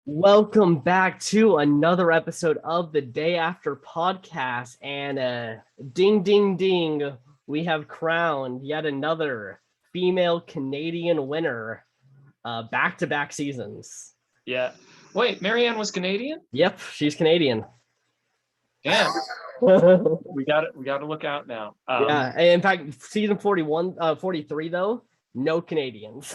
Welcome back to another episode of the Day After podcast. And ding, ding, ding, we have crowned yet another female Canadian winner, back to back seasons. Yeah. Wait, Marianne was Canadian? Yep, she's Canadian. Damn. Yeah, We got it. We got to look out now. in fact, season 43, though, no Canadians.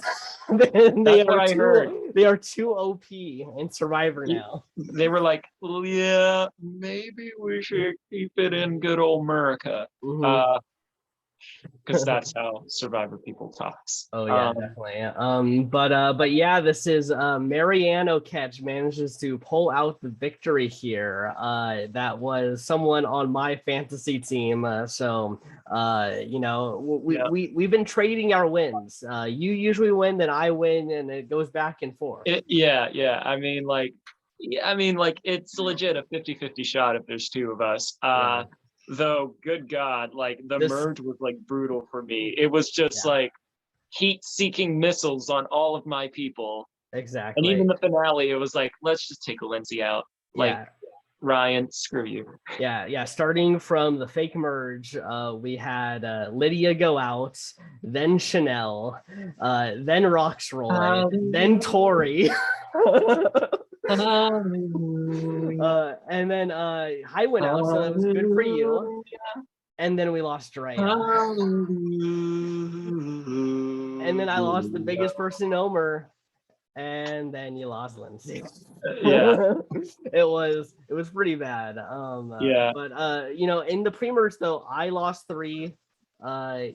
They are too OP in Survivor now. They were like, well, yeah, maybe we should keep it in good old America. Mhm. Because that's how Survivor people talks. Oh yeah, definitely. But yeah, this is Marianne O'Ketch manages to pull out the victory here. That was someone on my fantasy team. We've been trading our wins. You usually win, then I win, and it goes back and forth. Yeah. I mean, like, it's legit a 50-50 shot if there's two of us. Though, good God, like the merge was like brutal for me. It was just like heat-seeking missiles on all of my people. Exactly. And even the finale, it was like, let's just take Lindsay out. Like, Ryan, screw you. Yeah. Starting from the fake merge, we had Lydia go out, then Chanel, then Roxroy, then Tori. And then I went out, so that was good for you. And then we lost Drea. And then I lost the biggest person, Omer. And then you lost Lindsay. Yeah. It was pretty bad. But in the pre-merge though, I lost 3.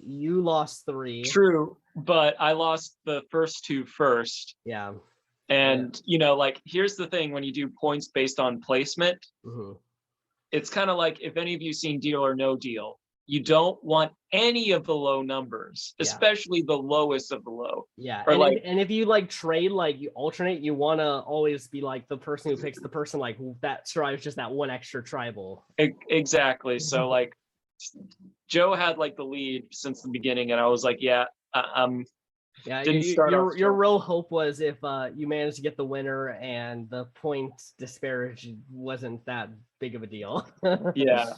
You lost 3. True, but I lost the first 2 first. Yeah. And here's the thing: when you do points based on placement, it's kind of like, if any of you seen Deal or No Deal, you don't want any of the low numbers, especially the lowest of the low. Yeah. And if you like trade, like you alternate, you want to always be like the person who picks the person like that survives just that one extra tribal. Exactly. So like Joe had like the lead since the beginning, and I was like, your real hope was if you managed to get the winner and the points disparage wasn't that big of a deal. Yeah.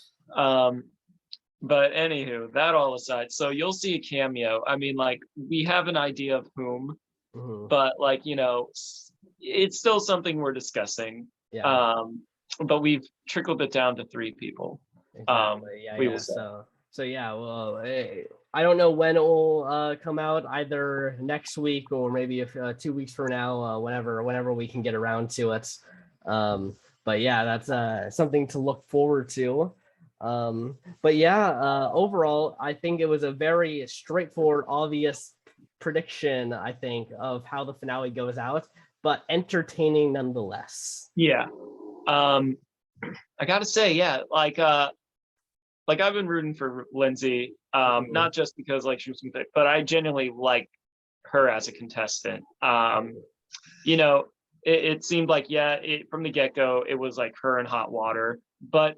But anywho, that all aside, so you'll see a cameo. I mean, like, we have an idea of whom, but like, it's still something we're discussing. Yeah. But we've trickled it down to 3 people. Exactly. Well, I don't know when it will come out, either next week or maybe if 2 weeks from now, whenever we can get around to it. But yeah, that's something to look forward to. Overall, I think it was a very straightforward, obvious prediction, I think, of how the finale goes out, but entertaining nonetheless. Yeah. I gotta say, like I've been rooting for Lindsay, not just because like she was picked, but I genuinely like her as a contestant. It seemed like from the get-go it was like her in hot water, but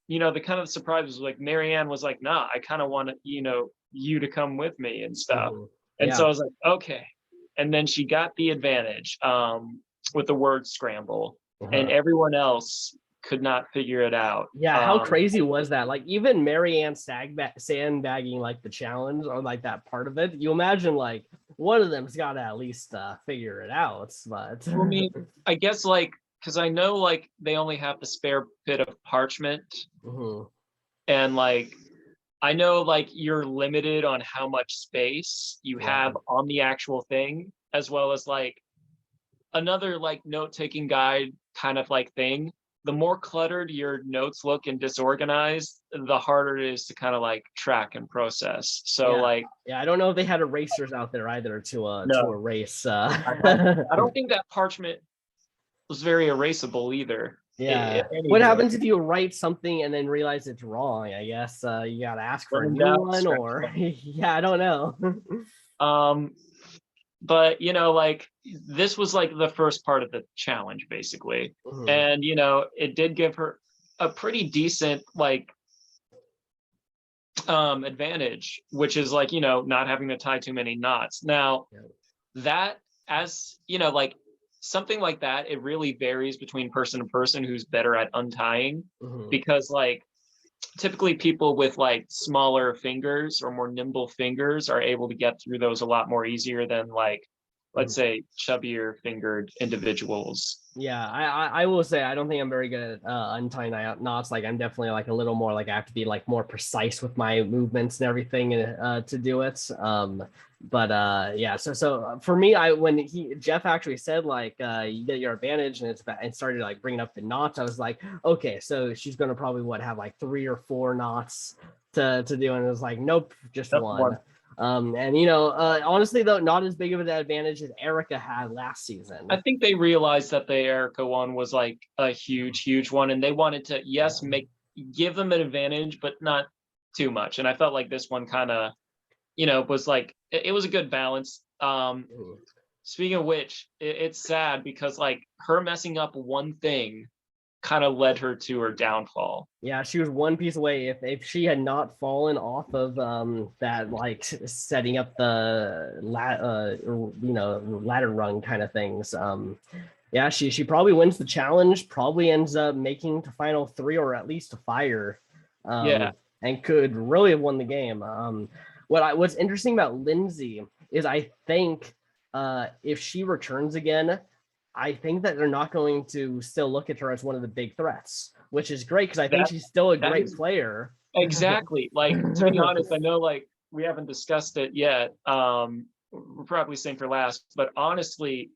the kind of surprise was like Marianne was like, nah, I kind of want you to come with me and stuff. And so I was like, okay. And then she got the advantage with the word scramble, and everyone else could not figure it out. Yeah, how crazy was that? Like, even Marianne sandbagging like the challenge or like that part of it. You imagine like one of them's got to at least figure it out. But I mean, I guess like, because I know like they only have the spare bit of parchment, and like I know like you're limited on how much space you have on the actual thing, as well as like another like note-taking guide kind of like thing. The more cluttered your notes look and disorganized, the harder it is to kind of like track and process. So I don't know if they had erasers out there either to erase. I don't think that parchment was very erasable either. Yeah. What happens if you write something and then realize it's wrong? I guess you gotta ask for a new one, or I don't know. But like this was like the first part of the challenge basically, and it did give her a pretty decent like advantage, which is like not having to tie too many knots. Now that, as like something like that, it really varies between person to person who's better at untying, because like typically people with like smaller fingers or more nimble fingers are able to get through those a lot more easier than like, let's say, chubbier fingered individuals. Yeah, I will say I don't think I'm very good at untying knots. Like I'm definitely like a little more like I have to be like more precise with my movements and everything to do it. But yeah, so for me, when Jeff actually said like you get your advantage and started like bringing up the knots, I was like, okay, so she's gonna probably have like 3 or 4 knots to do, and it was like nope, just one. And honestly though, not as big of an advantage as Erica had last season. I think they realized that the Erica one was like a huge one, and they wanted to give them an advantage, but not too much. And I felt like this one kind of, was like it was a good balance. Speaking of which, it's sad because like her messing up one thing kind of led her to her downfall. Yeah, she was one piece away. If she had not fallen off of that like setting up the ladder rung kind of things, yeah, she probably wins the challenge, probably ends up making to final 3 or at least a fire, and could really have won the game. What's interesting about Lindsay is I think if she returns again, I think that they're not going to still look at her as one of the big threats, which is great because I think she's still a great player. Exactly. Like, to be honest, I know like we haven't discussed it yet. We're probably saying for last, but honestly,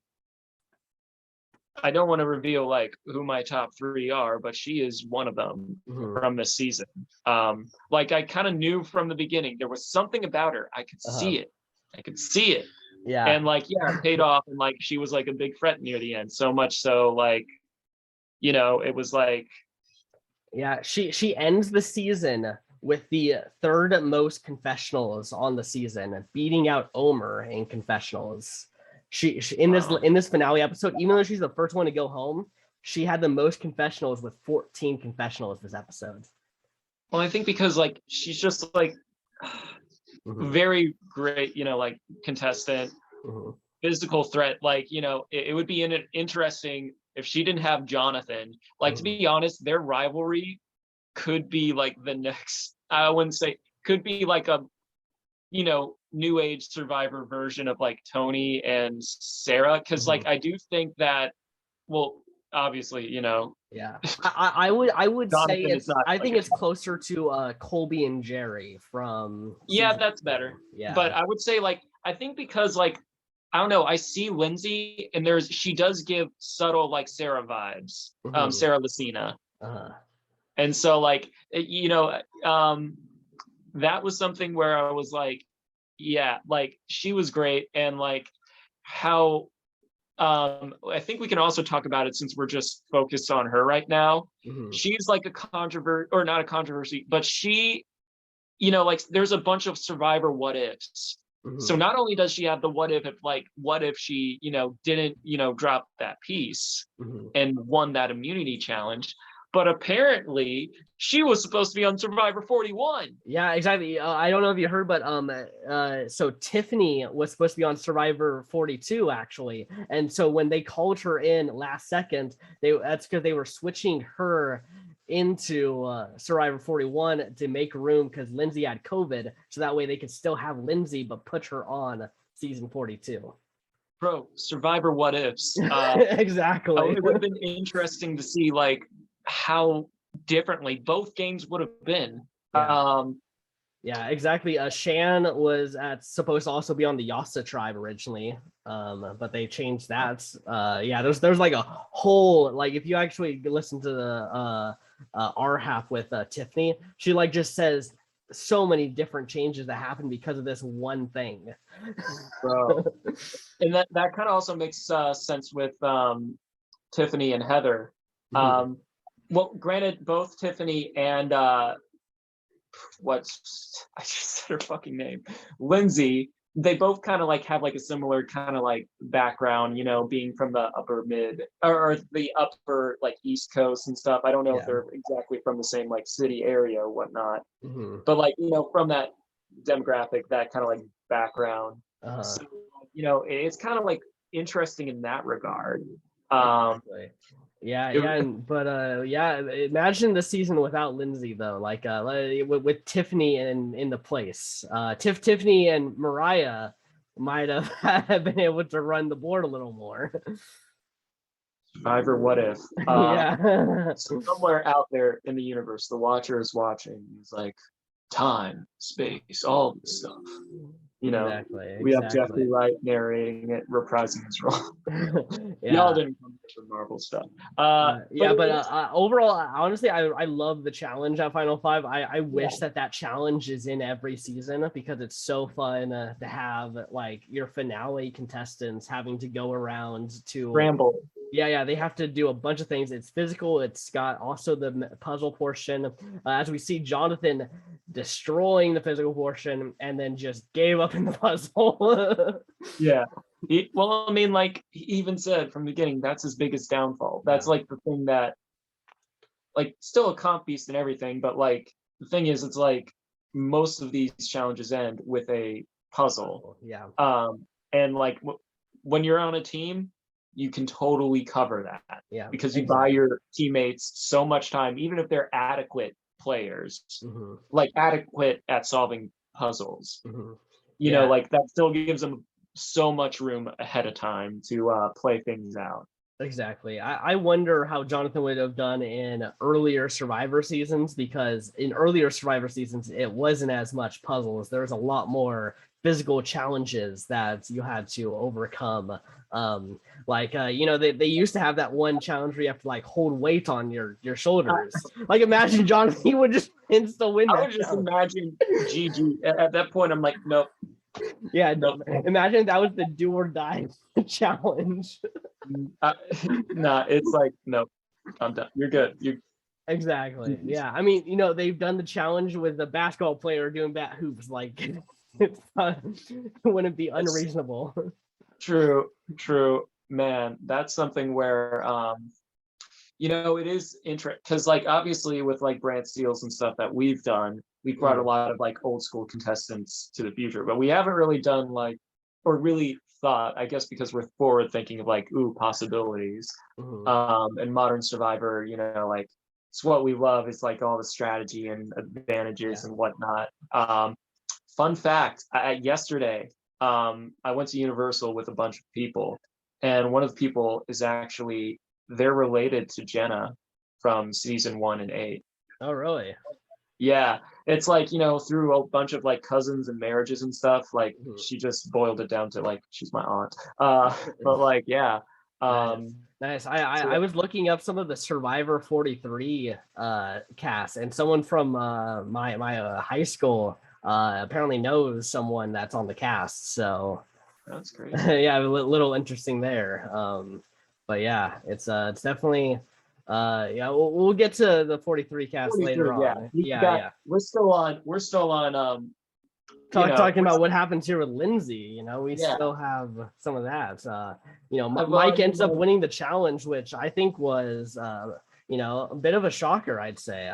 I don't want to reveal like who my top 3 are, but she is one of them from this season. Like I kind of knew from the beginning there was something about her. I could see it. I could see it. Yeah. And like, yeah, it paid off. And like, she was like a big threat near the end. So much so like, it was like. Yeah, she ends the season with the 3rd most confessionals on the season, beating out Omer in confessionals. She in this finale episode, even though she's the first one to go home, she had the most confessionals with 14 confessionals this episode. Well, I think because like she's just like very great, like contestant, physical threat. Like, it would be interesting if she didn't have Jonathan. Like, to be honest, their rivalry could be like the next, I wouldn't say, could be like a, new age Survivor version of like Tony and Sarah. Cause like, I do think that, well, obviously, Yeah, I would say I think it's closer to Colby and Jerry from. Yeah, that's better. Yeah, but I would say like I think because like I don't know, I see Lindsay and she does give subtle like Sarah vibes, Sarah Lucina, and so like that was something where I was like, yeah, like she was great, and like how. I think we can also talk about it since we're just focused on her right now. She's like a controversy, or not a controversy, but she, like there's a bunch of Survivor what ifs. So not only does she have the what if she, didn't, drop that piece and won that immunity challenge, but apparently she was supposed to be on Survivor 41. Yeah, exactly. I don't know if you heard, but so Tiffany was supposed to be on Survivor 42 actually, and so when they called her in last second, that's because they were switching her into Survivor 41 to make room because Lindsay had COVID, so that way they could still have Lindsay but put her on season 42. Bro, Survivor what ifs. Exactly. It would have been interesting to see like how differently both games would have been. Yeah, exactly. Shan was supposed to also be on the Yasa tribe originally, but they changed that. Yeah, there's like a whole, like if you actually listen to the R half with Tiffany, she like just says so many different changes that happened because of this one thing. Bro. And that kind of also makes sense with Tiffany and Heather. Well, granted, both Tiffany and I just said her fucking name, Lindsay, they both kind of like have like a similar kind of like background, being from the upper mid or the upper like East Coast and stuff. I don't know if they're exactly from the same like city area or whatnot, but like, from that demographic, that kind of like background. So, it's kind of like interesting in that regard. Exactly. Imagine the season without Lindsay though, like with Tiffany in the place. Tiffany and Mariah might have been able to run the board a little more. Survivor, what if? Yeah. Somewhere out there in the universe, the Watcher is watching. He's like, time, space, all this stuff. You know, exactly. we have Jeffrey Wright narrating it, reprising his role. Yeah. Y'all didn't come for Marvel stuff. Overall, honestly, I love the challenge at Final Five. I wish that challenge is in every season because it's so fun to have like your finale contestants having to go around to ramble. Yeah, they have to do a bunch of things. It's physical. It's got also the puzzle portion. As we see Jonathan destroying the physical portion and then just gave up in the puzzle. Yeah. Well, I mean, like he even said from the beginning, that's his biggest downfall. That's like the thing that, like, still a comp beast and everything, but like the thing is, it's like most of these challenges end with a puzzle. Yeah. And like when you're on a team, you can totally cover that. Yeah. Because you buy your teammates so much time, even if they're adequate players, like adequate at solving puzzles. You know, like that still gives them so much room ahead of time to play things out. Exactly. I wonder how Jonathan would have done in earlier Survivor seasons, because in earlier Survivor seasons, it wasn't as much puzzles. There was a lot more physical challenges that you had to overcome. They used to have that one challenge where you have to like hold weight on your shoulders. Like imagine Jonathan, he would just insta win. I would just imagine Gigi at that point. I'm like, nope. Yeah, no. Imagine that was the do or die challenge. Nah, it's like, nope, I'm done. You're good. Exactly. Yeah, I mean, they've done the challenge with the basketball player doing bat hoops. Like, it wouldn't be unreasonable. True. Man, that's something where it is interesting because, like, obviously with like Brant Steeles and stuff that we've done, we've brought a lot of like old school contestants to the future, but we haven't really done or really thought, I guess because we're forward thinking of like, possibilities. And Modern Survivor, like it's what we love. It's like all the strategy and advantages and whatnot. Fun fact, yesterday, I went to Universal with a bunch of people, and one of the people is actually, they're related to Jenna from season 1 and 8. Oh, really? Yeah, it's like, through a bunch of like cousins and marriages and stuff, like she just boiled it down to like, she's my aunt. But like, yeah. Nice. I was looking up some of the Survivor 43 cast, and someone from my high school apparently knows someone that's on the cast. So that's great. Yeah, a little interesting there. But yeah, it's definitely we'll get to the 43 cast 43, later on. Yeah. We're still on talking about what happens here with Lindsay. We still have some of that. Mike ends up winning the challenge, which I think was a bit of a shocker, I'd say.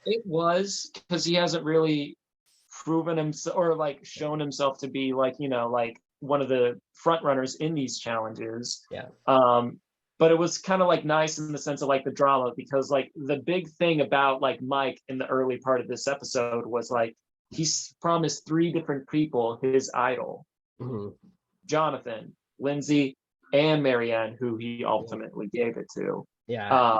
It was, because he hasn't really proven himself or like shown himself to be like one of the front runners in these challenges. But it was kind of like nice in the sense of like the drama, because like the big thing about like Mike in the early part of this episode was like he's promised 3 different people his idol: Jonathan, Lindsay, and Marianne, who he ultimately gave it to. Yeah,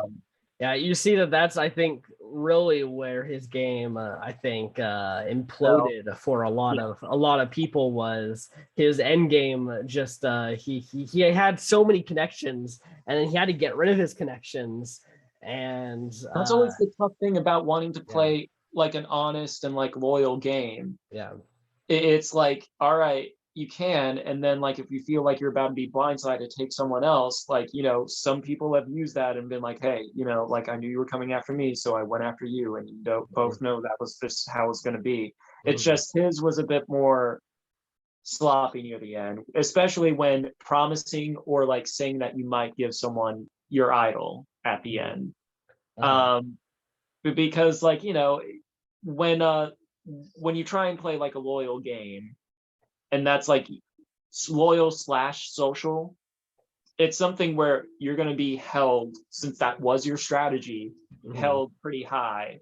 you see that's, I think, really where his game, imploded for a lot of people. Was his end game just he had so many connections, and then he had to get rid of his connections, and that's always the tough thing about wanting to play like an honest and like loyal game. It's like, all right, you can, and then like if you feel like you're about to be blindsided, take someone else. Like some people have used that and been like, hey, like I knew you were coming after me, so I went after you, and both know that was just how it's going to be. It's just his was a bit more sloppy near the end, especially when promising or like saying that you might give someone your idol at the end. Because like when you try and play like a loyal game, and that's like loyal / social, it's something where you're going to be held, since that was your strategy, held pretty high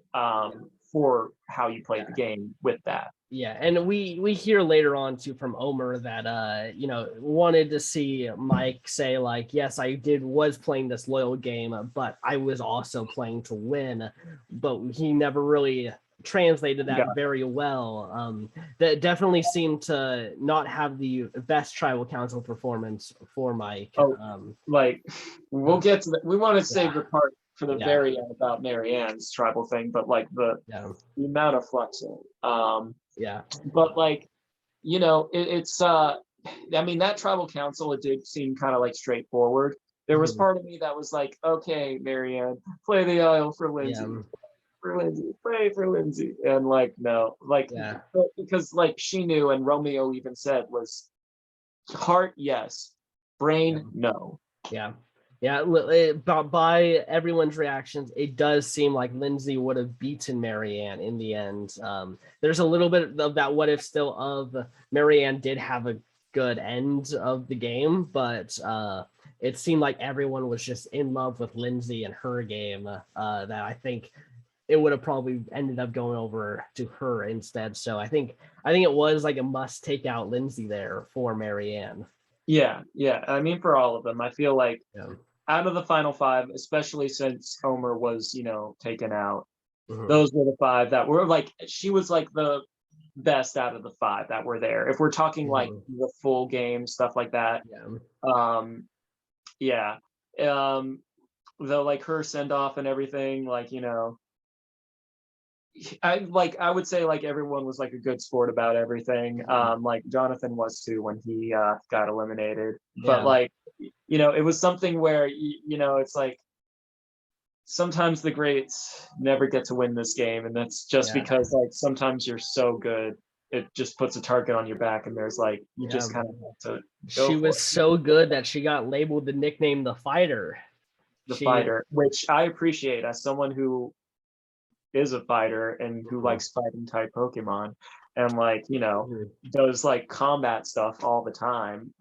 for how you played the game with that. Yeah, and we hear later on too from Omer that wanted to see Mike say like, yes, I was playing this loyal game, but I was also playing to win, but he never really translated that very well. That definitely seemed to not have the best tribal council performance for Mike. We'll get to that. We want to save the part for the very end about Marianne's tribal thing, but like the amount of flexing. But like, it's I mean, that tribal council, it did seem kind of like straightforward. There was part of me that was like, okay, Marianne, play the Isle for Lindsay. For Lindsay, pray for Lindsay. And like, no, like, because like she knew, and Romeo even said, was heart, yes, brain, no. By everyone's reactions, it does seem like Lindsay would have beaten Marianne in the end. There's a little bit of that what if still of Marianne did have a good end of the game, but it seemed like everyone was just in love with Lindsay and her game, that I think it would have probably ended up going over to her instead. So I think it was like a must take out Lindsay there for Marianne. Yeah. I mean, for all of them, I feel like out of the final 5, especially since Omer was, taken out, those were the 5 that were like, she was like the best out of the 5 that were there. If we're talking like the full game, stuff like that. Though like her send off and everything, like, I would say like everyone was like a good sport about everything. Like Jonathan was too when he got eliminated. But like, it was something where it's like sometimes the greats never get to win this game, and that's just because like sometimes you're so good, it just puts a target on your back, and there's like you just kind of have to go. She was so good that she got labeled the nickname the Fighter. Fighter, which I appreciate as someone who is a fighter and who likes fighting type Pokemon and like does like combat stuff all the time.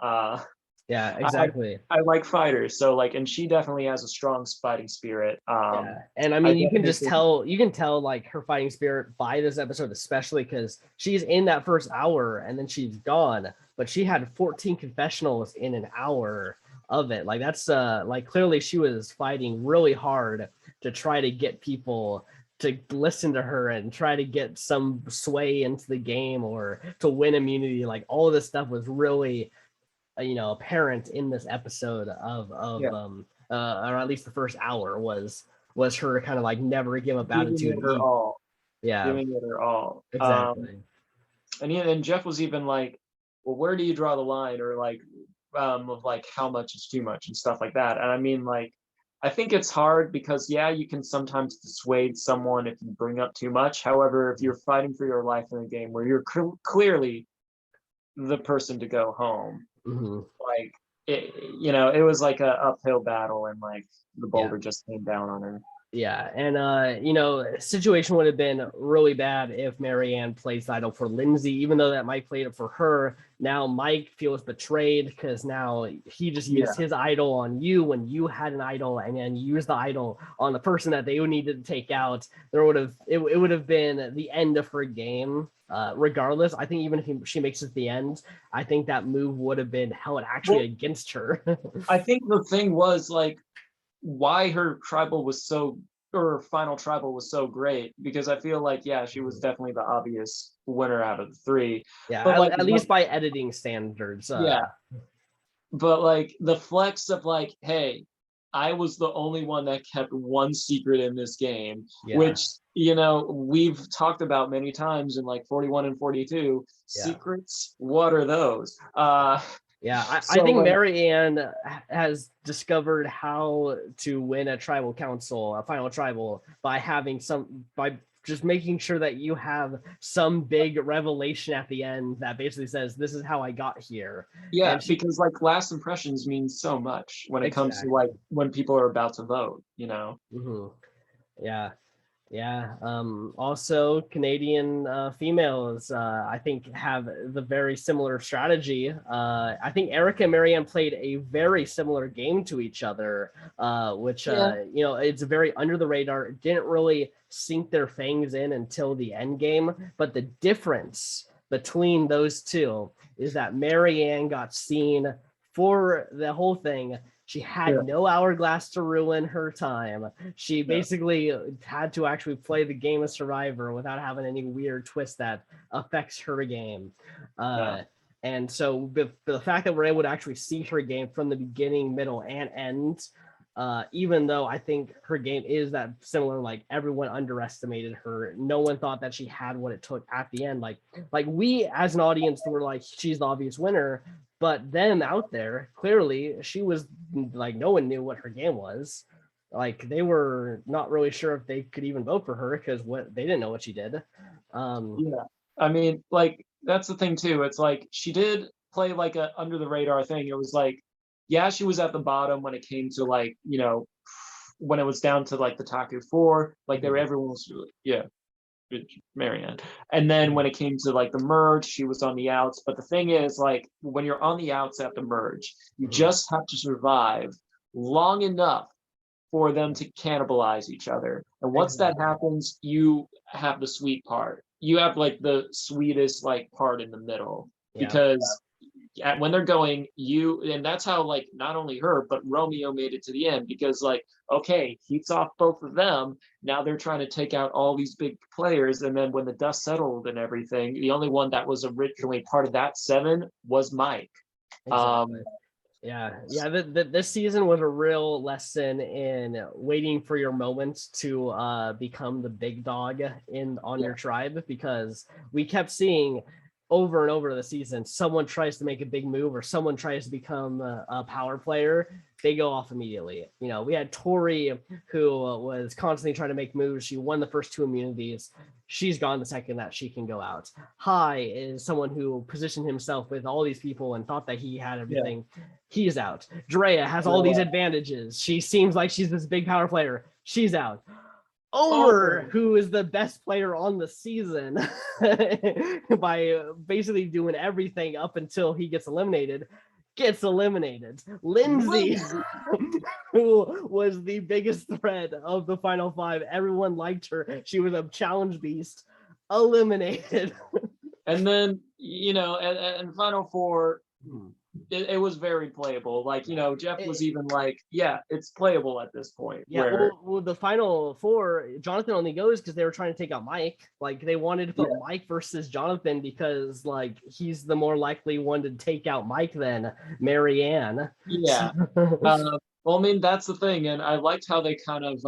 Exactly. I like fighters, so like, and she definitely has a strong fighting spirit. And I mean, you can tell like her fighting spirit by this episode, especially because she's in that first hour and then she's gone, but she had 14 confessionals in an hour of it. Like that's like clearly she was fighting really hard to try to get people to listen to her and try to get some sway into the game or to win immunity. Like all of this stuff was really apparent in this episode of or at least the first hour was her kind of like never give up attitude. Giving it her all. Exactly. And Jeff was even like, well, where do you draw the line, or like of like how much is too much and stuff like that. And I mean, like, I think it's hard because you can sometimes dissuade someone if you bring up too much. However, if you're fighting for your life in a game where you're clearly the person to go home, like it was like a uphill battle, and like the boulder just came down on her. And situation would have been really bad if Marianne plays the idol for Lindsay, even though that Mike played it for her. Now Mike feels betrayed because now he just used his idol on you when you had an idol, and then used the idol on the person that they needed to take out. It would have been the end of her game. Regardless, I think even if she makes it to the end, I think that move would have been held actually against her. I think the thing was like why her final tribal was so great, because I feel like she was definitely the obvious winner out of the 3. But like, at least by editing standards. But like the flex of like, hey, I was the only one that kept one secret in this game, which we've talked about many times in like 41 and 42. Secrets, what are those? I think Marianne has discovered how to win a tribal council, a final tribal, by just making sure that you have some big revelation at the end that basically says, this is how I got here. Because like last impressions mean so much when it comes to like when people are about to vote, Yeah. Also, Canadian females, I think, have the very similar strategy. I think Erica and Marianne played a very similar game to each other, which, Yeah. it's very under the radar. Didn't really sink their fangs in until the end game. But the difference between those two is that Marianne got seen for the whole thing. She had no hourglass to ruin her time. She basically had to actually play the game of Survivor without having any weird twist that affects her game. And so the fact that we're able to actually see her game from the beginning, middle, and end, even though I think her game is that similar, like everyone underestimated her. No one thought that she had what it took at the end. Like we as an audience were like, she's the obvious winner. But them out there, clearly, she was like, no one knew what her game was. Like they were not really sure if they could even vote for her because they didn't know what she did. Yeah, I mean, like that's the thing too. It's like she did play like a under the radar thing. It was like, yeah, she was at the bottom when it came to like, when it was down to like the Taku four, like everyone was yeah, Marianne. And then when it came to like the merge, she was on the outs. But the thing is, like when you're on the outs at the merge, you just have to survive long enough for them to cannibalize each other. And once that happens, you have the sweet part. You have like the sweetest like part in the middle because when they're going, and that's how like not only her but Romeo made it to the end because like okay, heats off both of them. Now they're trying to take out all these big players, and then when the dust settled and everything, the only one that was originally part of that 7 was Mike. Exactly. This season was a real lesson in waiting for your moments to become the big dog on your tribe, because we kept seeing over and over the season, someone tries to make a big move or someone tries to become a power player, they go off immediately. We had Tori, who was constantly trying to make moves. She won the first 2 immunities. She's gone the second that she can go out. Hai is someone who positioned himself with all these people and thought that he had everything. He's out. Drea has all these advantages. She seems like she's this big power player. She's out. Omer, who is the best player on the season by basically doing everything up until he gets eliminated. Lindsay, who was the biggest threat of the final 5. Everyone liked her. She was a challenge beast. Eliminated. And then, and Final 4, it was very playable. Like, Jeff was even like, yeah, it's playable at this point. Yeah, well, the Final 4, Jonathan only goes because they were trying to take out Mike. Like, they wanted to put Mike versus Jonathan because, like, he's the more likely one to take out Mike than Marianne. Yeah. Well, I mean, that's the thing. And I liked how they kind of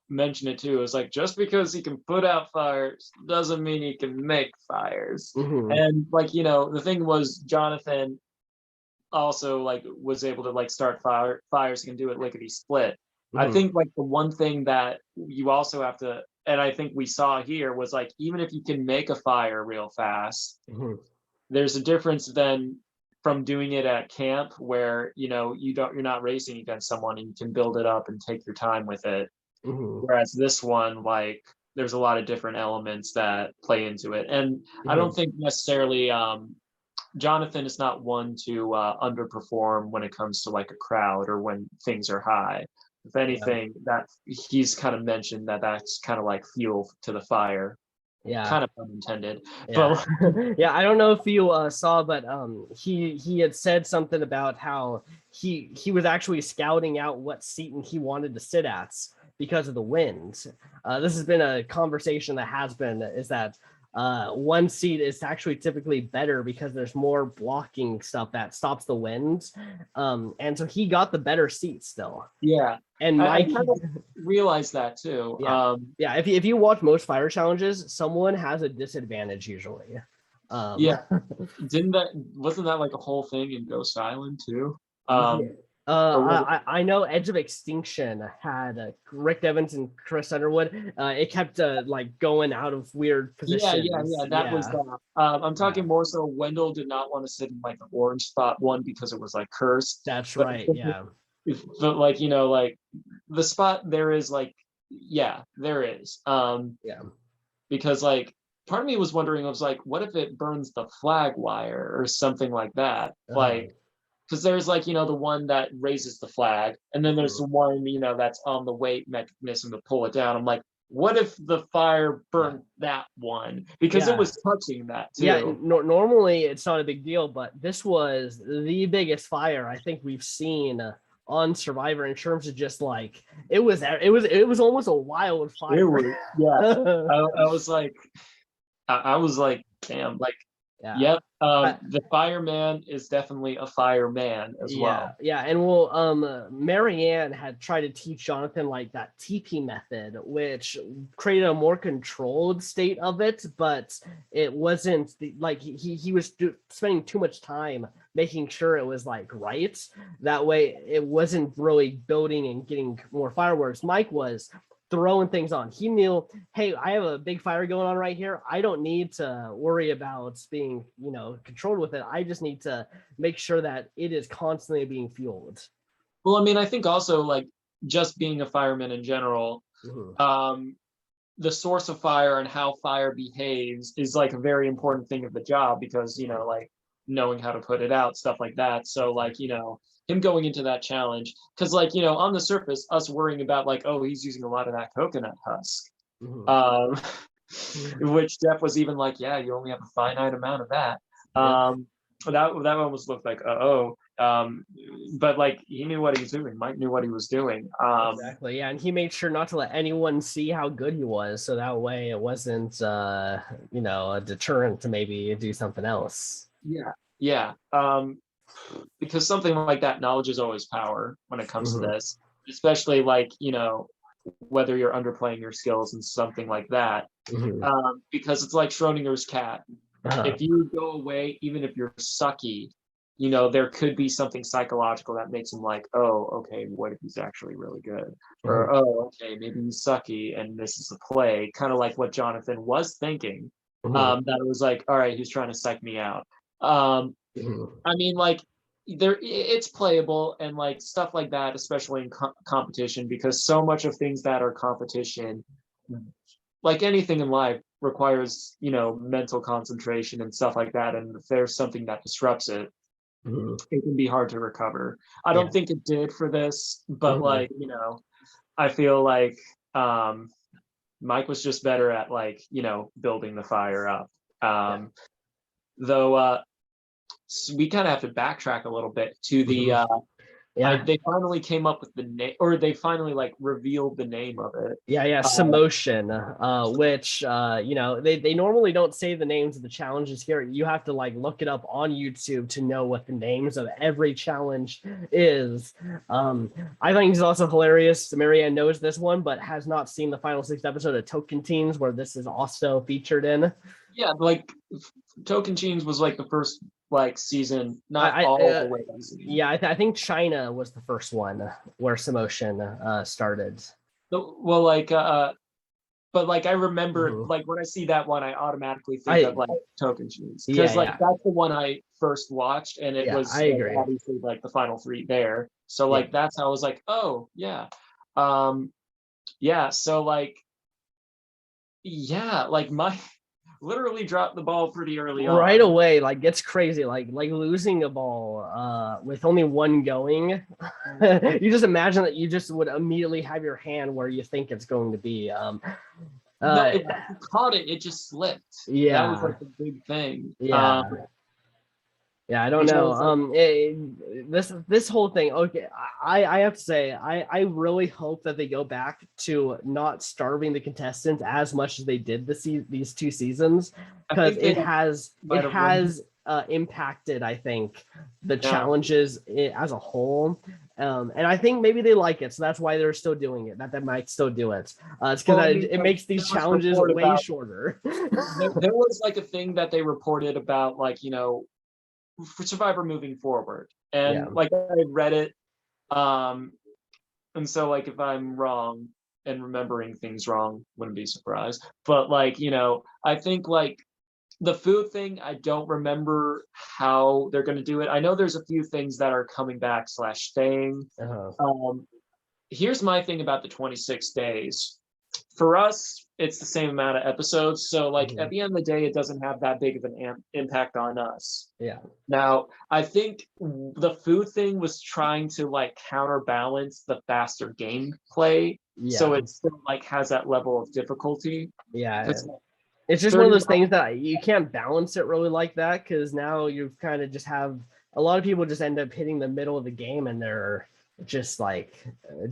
mention it too. It's like, just because he can put out fires doesn't mean he can make fires. And, like, the thing was, Jonathan also like was able to like start fires, can do it lickety split. I think like the one thing that you also have to, and I think we saw here, was like, even if you can make a fire real fast, there's a difference then from doing it at camp where you're not racing against someone and you can build it up and take your time with it. Whereas this one, like, there's a lot of different elements that play into it. And I don't think necessarily Jonathan is not one to underperform when it comes to like a crowd or when things are high. If anything, that he's kind of mentioned that's kind of like fuel to the fire. Kind of unintended. But I don't know if you saw, but he had said something about how he was actually scouting out what seat he wanted to sit at because of the wind. This has been a conversation that has been, is that one seat is actually typically better because there's more blocking stuff that stops the wind. And so he got the better seat still. Yeah. And Mike, I kind of realized that too. If you watch most fire challenges, someone has a disadvantage usually. Wasn't that like a whole thing in Ghost Island too? I know Edge of Extinction had Rick Evans and Chris Underwood. It kept like going out of weird positions. That was that. I'm talking more so Wendell did not want to sit in like the orange spot, one because it was like cursed. That's right. Yeah. But like, like the spot there is like yeah, there is. Yeah. Because like part of me was wondering, I was like, what if it burns the flag wire or something like that? Like, because there's like, the one that raises the flag, and then there's the one, that's on the weight mechanism to pull it down. I'm like, what if the fire burnt that one? Because it was touching that too. Yeah, normally it's not a big deal, but this was the biggest fire I think we've seen on Survivor in terms of just like it was almost a wildfire. It was, yeah. I was like, I was like, damn, like, yep. The fireman is definitely a fireman as well. Yeah, and well, Marianne had tried to teach Jonathan like that TP method, which created a more controlled state of it, but it wasn't like he was spending too much time making sure it was like right. That way, it wasn't really building and getting more fireworks. Mike was throwing things on. He knew, hey, I have a big fire going on right here. I don't need to worry about being, controlled with it. I just need to make sure that it is constantly being fueled. Well, I mean, I think also like just being a fireman in general, the source of fire and how fire behaves is like a very important thing of the job because, like knowing how to put it out, stuff like that. So like, him going into that challenge, because like, on the surface, us worrying about like, oh, he's using a lot of that coconut husk. Which Jeff was even like, yeah, you only have a finite amount of that. That almost looked like, but like he knew what he was doing. Mike knew what he was doing. Exactly, yeah, and he made sure not to let anyone see how good he was, so that way it wasn't, a deterrent to maybe do something else. Yeah. Because something like that, knowledge is always power when it comes to this, especially like whether you're underplaying your skills and something like that. Because it's like Schrodinger's cat. If you go away, even if you're sucky, there could be something psychological that makes him like, oh, okay, what if he's actually really good? Or, oh, okay, maybe he's sucky and this is a play. Kind of like what Jonathan was thinking. That it was like, all right, he's trying to psych me out. I mean, like, it's playable and like stuff like that, especially in competition, because so much of things that are competition, like anything in life, requires mental concentration and stuff like that, and if there's something that disrupts it, it can be hard to recover. I don't think it did for this, but like I feel like Mike was just better at like building the fire up. Though so we kind of have to backtrack a little bit to the they finally came up with the name, or they finally like revealed the name of it. Samotion, which they normally don't say the names of the challenges here. You have to like look it up on YouTube to know what the names of every challenge is. I think it's also hilarious. Marianne knows this one but has not seen the final 6 episode of Tocantins, where this is also featured in. Yeah, like Tocantins was like the first like season, not all the way. Yeah, I think China was the first one where Samotion started. Well, like but like I remember like when I see that one, I automatically think of like Tocantins, because like that's the one I first watched, and it was obviously like the final 3 there. So like that's how I was like, oh yeah, So like my literally dropped the ball pretty early on. Right away, like it's crazy. Like losing a ball with only one going. You just imagine that you just would immediately have your hand where you think it's going to be. No, if you caught it, it just slipped. Yeah, that was like the big thing. Yeah, I don't know. This whole thing. Okay, I have to say, I really hope that they go back to not starving the contestants as much as they did these 2 seasons, because it has impacted, I think, the challenges as a whole. And I think maybe they like it, so that's why they're still doing it. That they might still do it. It's because it makes these challenges way shorter. There was like a thing that they reported about, like for Survivor moving forward, and like I read it, and so like if I'm wrong and remembering things wrong, wouldn't be surprised. But like I think like the food thing, I don't remember how they're going to do it. I know there's a few things that are coming back / staying. here's my thing about the 26 days. For us, it's the same amount of episodes. So like at the end of the day, it doesn't have that big of an impact on us. Yeah. Now, I think the food thing was trying to like counterbalance the faster gameplay. Yeah. So it still like has that level of difficulty. Yeah. It's just one of those things that you can't balance it really like that, because now you kind of just have a lot of people just end up hitting the middle of the game and they're just like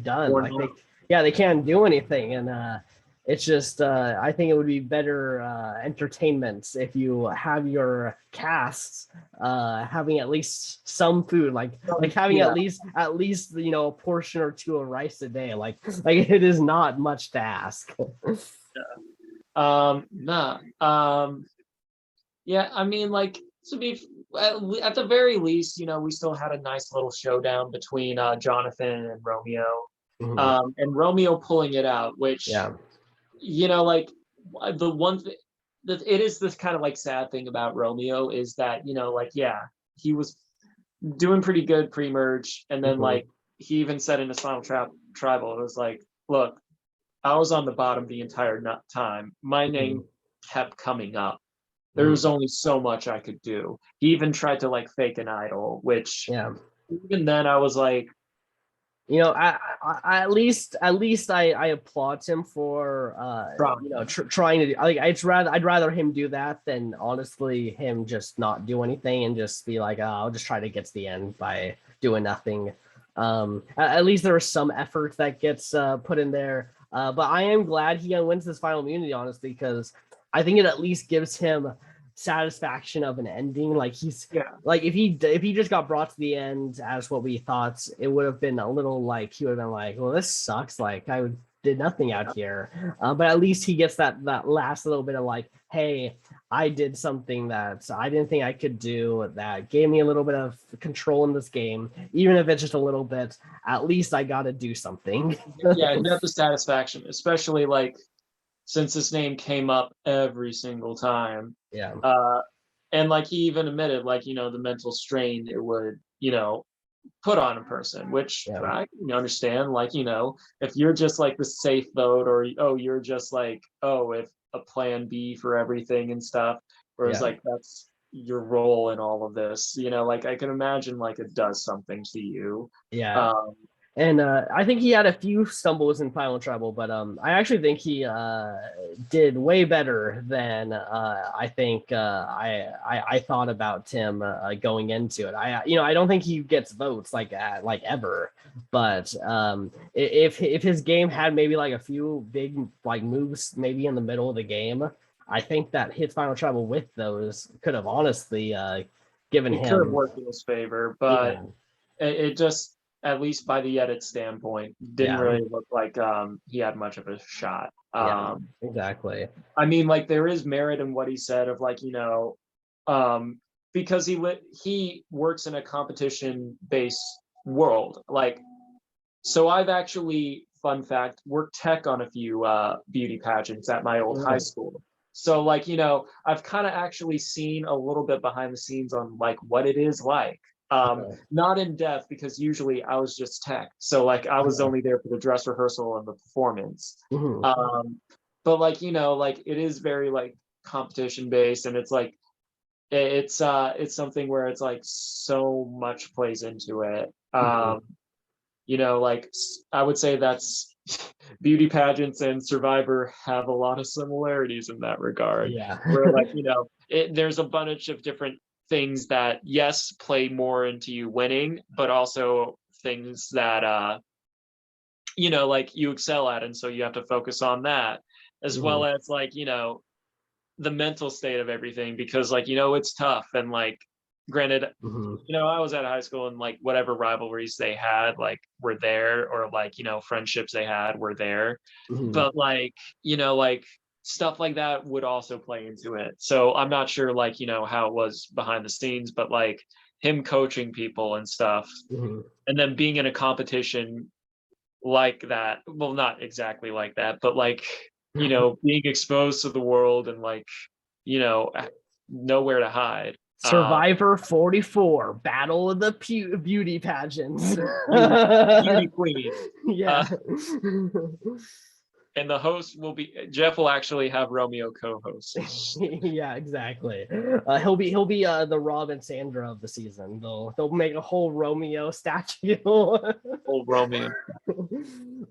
done. Or like they can't do anything. And it's just I think it would be better entertainment if you have your casts having at least some food, like having at least a portion or two of rice a day. Like it is not much to ask. Yeah, I mean, like, to be at the very least, we still had a nice little showdown between Jonathan and Romeo. And Romeo pulling it out, which like the one thing that it is this kind of like sad thing about Romeo is that he was doing pretty good pre-merge, and then like he even said in his final tribal, it was like, look, I was on the bottom the entire time. My name kept coming up. There was only so much I could do. He even tried to like fake an idol, which even then I was like, I at least I applaud him for trying to do, like I'd rather him do that than honestly him just not do anything and just be like, I'll just try to get to the end by doing nothing. At least there was some effort that gets put in there. But I am glad he wins this final immunity, honestly, because I think it at least gives him satisfaction of an ending. Like like if he just got brought to the end as what we thought, it would have been a little like he would have been like, well, this sucks. Like I did nothing out here. But at least he gets that last little bit of like, hey, I did something that I didn't think I could do, that gave me a little bit of control in this game, even if it's just a little bit. At least I got to do something. Yeah, you have the satisfaction, especially like since his name came up every single time. Yeah. And like he even admitted, like, the mental strain it would, put on a person, which I can understand. Like, if you're just like the safe vote, or you're just like, if a plan B for everything and stuff, whereas like that's your role in all of this, like I can imagine like it does something to you. And I think he had a few stumbles in Final Tribal, but I actually think he did way better than I think I thought about him going into it. I don't think he gets votes like ever, but if his game had maybe like a few big like moves maybe in the middle of the game, I think that his Final Tribal with those could have honestly given him, could have worked in his favor, but it just, at least by the edit standpoint, didn't really look like he had much of a shot. Exactly. I mean, like there is merit in what he said of like, because he works in a competition-based world. Like, so I've actually, fun fact, worked tech on a few beauty pageants at my old high school. So like, I've kind of actually seen a little bit behind the scenes on like what it is like. Not in depth, because usually I was just tech, so like I was only there for the dress rehearsal and the performance. But like like it is very like competition based, and it's like it's something where it's like so much plays into it. Like I would say that's beauty pageants and Survivor have a lot of similarities in that regard. Where like there's a bunch of different things that play more into you winning, but also things that like you excel at, and so you have to focus on that, as well as like the mental state of everything, because like it's tough, and like granted I was at high school, and like whatever rivalries they had like were there, or like friendships they had were there, but like like stuff like that would also play into it. So I'm not sure like how it was behind the scenes, but like him coaching people and stuff, and then being in a competition like that, well, not exactly like that, but like being exposed to the world and like nowhere to hide. Survivor 44, Battle of the Beauty Pageants. Beauty Queen. Yeah. And the host will be Jeff. Will actually have Romeo co-host. Yeah, exactly. He'll be the Rob and Sandra of the season. They'll make a whole Romeo statue. Old Romeo.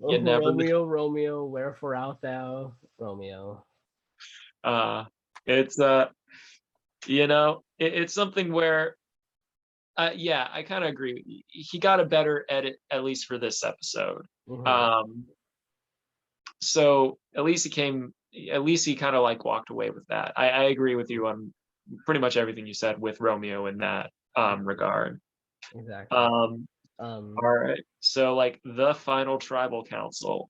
Oh, Romeo, wherefore art thou, Romeo? It's it's something where yeah, I kind of agree. He got a better edit, at least for this episode. So at least he kind of like walked away with that. I agree with you on pretty much everything you said with Romeo in that regard. Exactly. All right. So like the final tribal council.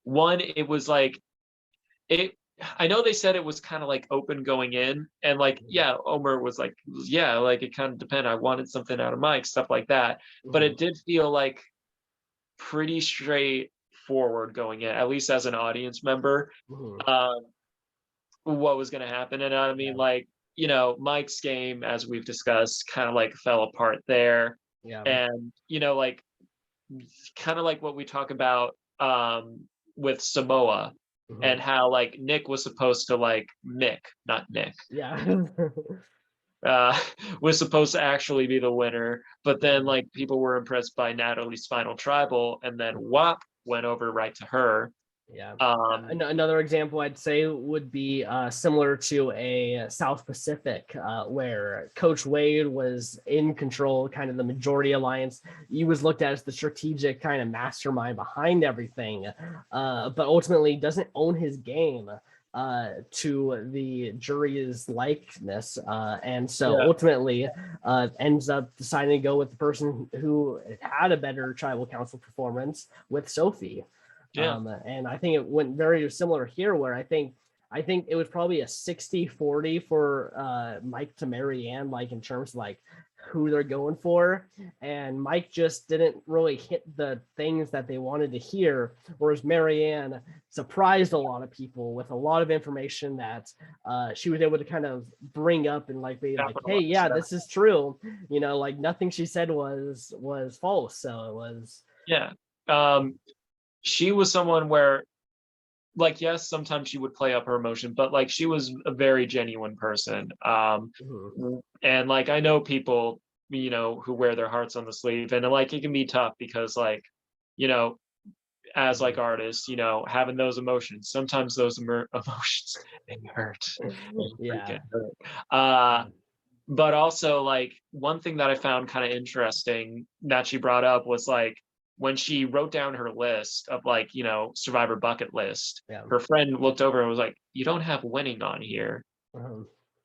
One, it was like I know they said it was kind of like open going in, and like, yeah, Omer was like, yeah, like it kind of depended. I wanted something out of Mike, stuff like that. But it did feel like pretty straightforward going in, at least as an audience member, what was going to happen. And I mean, like, Mike's game, as we've discussed, kind of like fell apart there. Yeah. And, like kind of like what we talk about with Samoa. And how like Nick was supposed to like not Nick. Yeah. Was supposed to actually be the winner, but then like people were impressed by Natalie's final tribal, and then WAP went over right to her. Yeah. Another example I'd say would be similar to a South Pacific, where Coach Wade was in control, kind of the majority alliance. He was looked at as the strategic kind of mastermind behind everything, but ultimately doesn't own his game to the jury's likeness, and so ultimately ends up deciding to go with the person who had a better tribal council performance, with Sophie. And I think it went very similar here, where I think it was probably a 60-40 for Mike to Marianne, like in terms of like who they're going for, and Mike just didn't really hit the things that they wanted to hear, whereas Marianne surprised a lot of people with a lot of information that she was able to kind of bring up and like be like, hey, yeah, this is true, like nothing she said was false. So it was she was someone where, like, yes, sometimes she would play up her emotion, but like she was a very genuine person. And like I know people, who wear their hearts on the sleeve, and like it can be tough because like, as like artists, having those emotions, sometimes those emotions they hurt. But also like one thing that I found kind of interesting that she brought up was like, when she wrote down her list of like, Survivor bucket list, her friend looked over and was like, you don't have winning on here.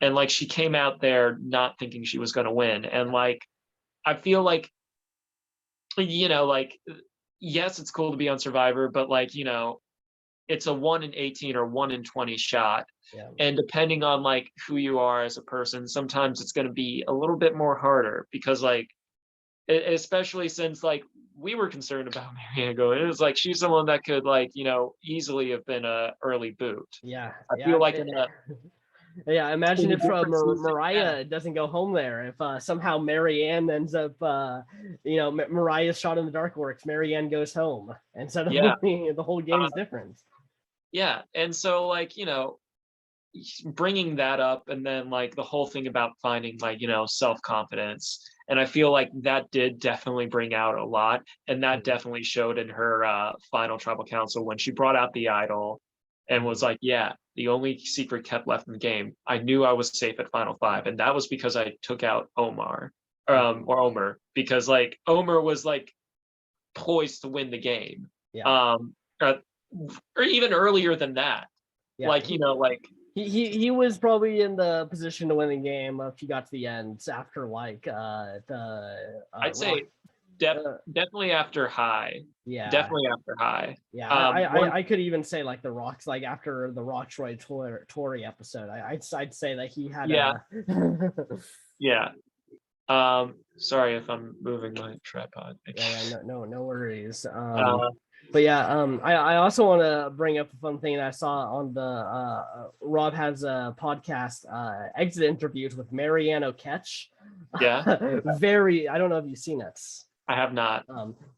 And like, she came out there not thinking she was going to win. And like, I feel like, like, yes, it's cool to be on Survivor, but like, it's a 1 in 18 or 1 in 20 shot. And depending on like who you are as a person, sometimes it's going to be a little bit more harder, because like, especially since like we were concerned about Marianne going, it was like she's someone that could like easily have been a early boot. I feel like imagine if Mariah doesn't go home there, if somehow Marianne ends up Mariah's shot in the dark works, Marianne goes home, and suddenly the whole game is different. And so like bringing that up, and then like the whole thing about finding like self-confidence, and I feel like that did definitely bring out a lot, and that definitely showed in her final tribal council when she brought out the idol and was like, yeah, the only secret kept left in the game, I knew I was safe at final 5, and that was because I took out Omer, because like Omer was like poised to win the game, or even earlier than that. Like like he was probably in the position to win the game if he got to the end after like I'd say definitely after High. Definitely after High. I could even say like the Rocks, like after the Rocksroy Tory episode, I'd say that he had sorry if I'm moving my tripod. No worries. But yeah, I also want to bring up a fun thing that I saw on the Rob has a podcast, exit interviews with Marianne O'Ketch. Yeah. Very, I don't know if you've seen it. I have not.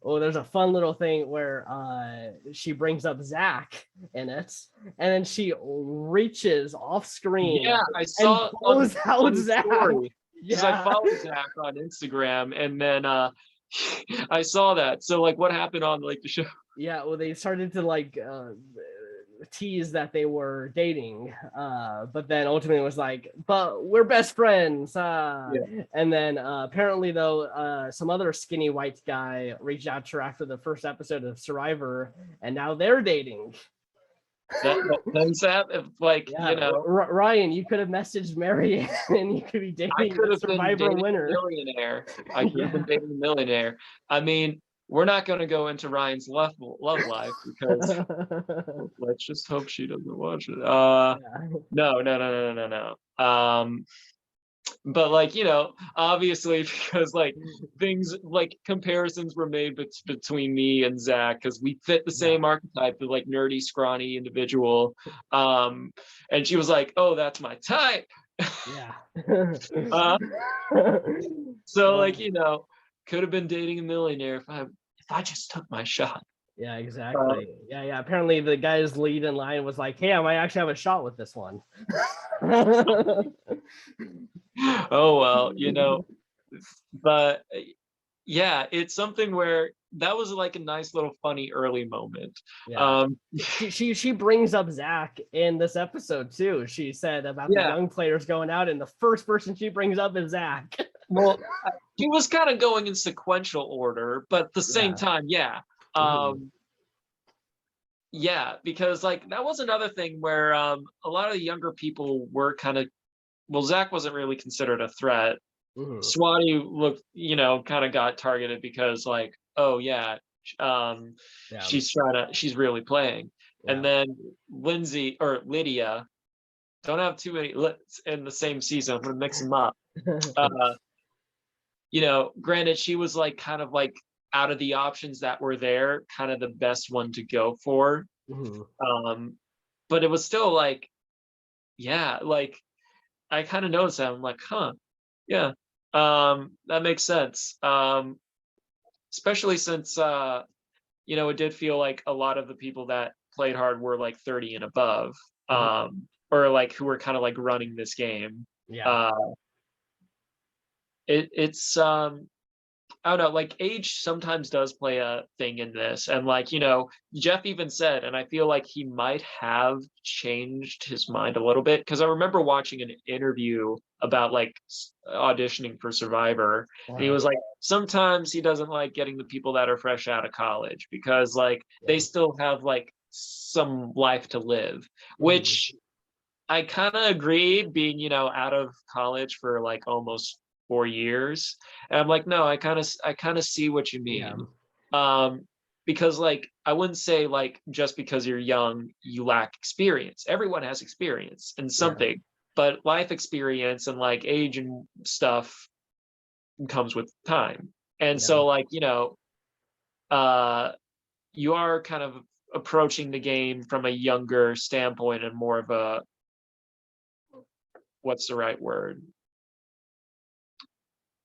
There's a fun little thing where she brings up Zach in it, and then she reaches off screen. Yeah, I saw and pulls out Zach. Because I follow Zach on Instagram, and then I saw that. So like, what happened on like the show? Yeah, well, they started to like tease that they were dating, but then ultimately was like, but we're best friends. Yeah. And then apparently though, some other skinny white guy reached out to her after the first episode of Survivor, and now they're dating. That like, yeah, you know, Ryan, you could have messaged Mary and you could be dating the Survivor winner. Millionaire. I could have been dating a millionaire. I mean, we're not going to go into Ryan's love life because let's just hope she doesn't watch it. No. But like, you know, obviously because like things like comparisons were made between me and Zach because we fit the same archetype of like nerdy, scrawny individual. And she was like, "Oh, that's my type." Yeah. So like, you know, could have been dating a millionaire if I just took my shot. Yeah, exactly. Yeah. Apparently the guy's lead in line was like, "Hey, I might actually have a shot with this one." Oh well, you know, but yeah, it's something where that was like a nice little funny early moment. Yeah. She brings up Zach in this episode too. She said about the young players going out, and the first person she brings up is Zach. Well, he was kind of going in sequential order, but at the same time, yeah, because like that was another thing where a lot of the younger people were kind of, well, Zach wasn't really considered a threat. Swati looked, you know, kind of got targeted because like, oh yeah, she's really playing. And then Lindsay or Lydia, don't have too many in the same season. I'm gonna mix them up. You know, granted, she was like kind of like out of the options that were there, kind of the best one to go for. But it was still like, yeah, like I kind of noticed that. I'm like, huh, yeah, that makes sense. Especially since you know, it did feel like a lot of the people that played hard were like 30 and above, or like who were kind of like running this game. It's I don't know, like age sometimes does play a thing in this. And like, you know, Jeff even said, and I feel like he might have changed his mind a little bit, because I remember watching an interview about like auditioning for Survivor. And he was like, sometimes he doesn't like getting the people that are fresh out of college because like they still have like some life to live, which I kind of agree, being, you know, out of college for like almost 4 years. And I'm like, no, I kind of see what you mean. Because like I wouldn't say like just because you're young you lack experience. Everyone has experience in something, but life experience and like age and stuff comes with time. And so like, you know, you are kind of approaching the game from a younger standpoint and more of a, what's the right word?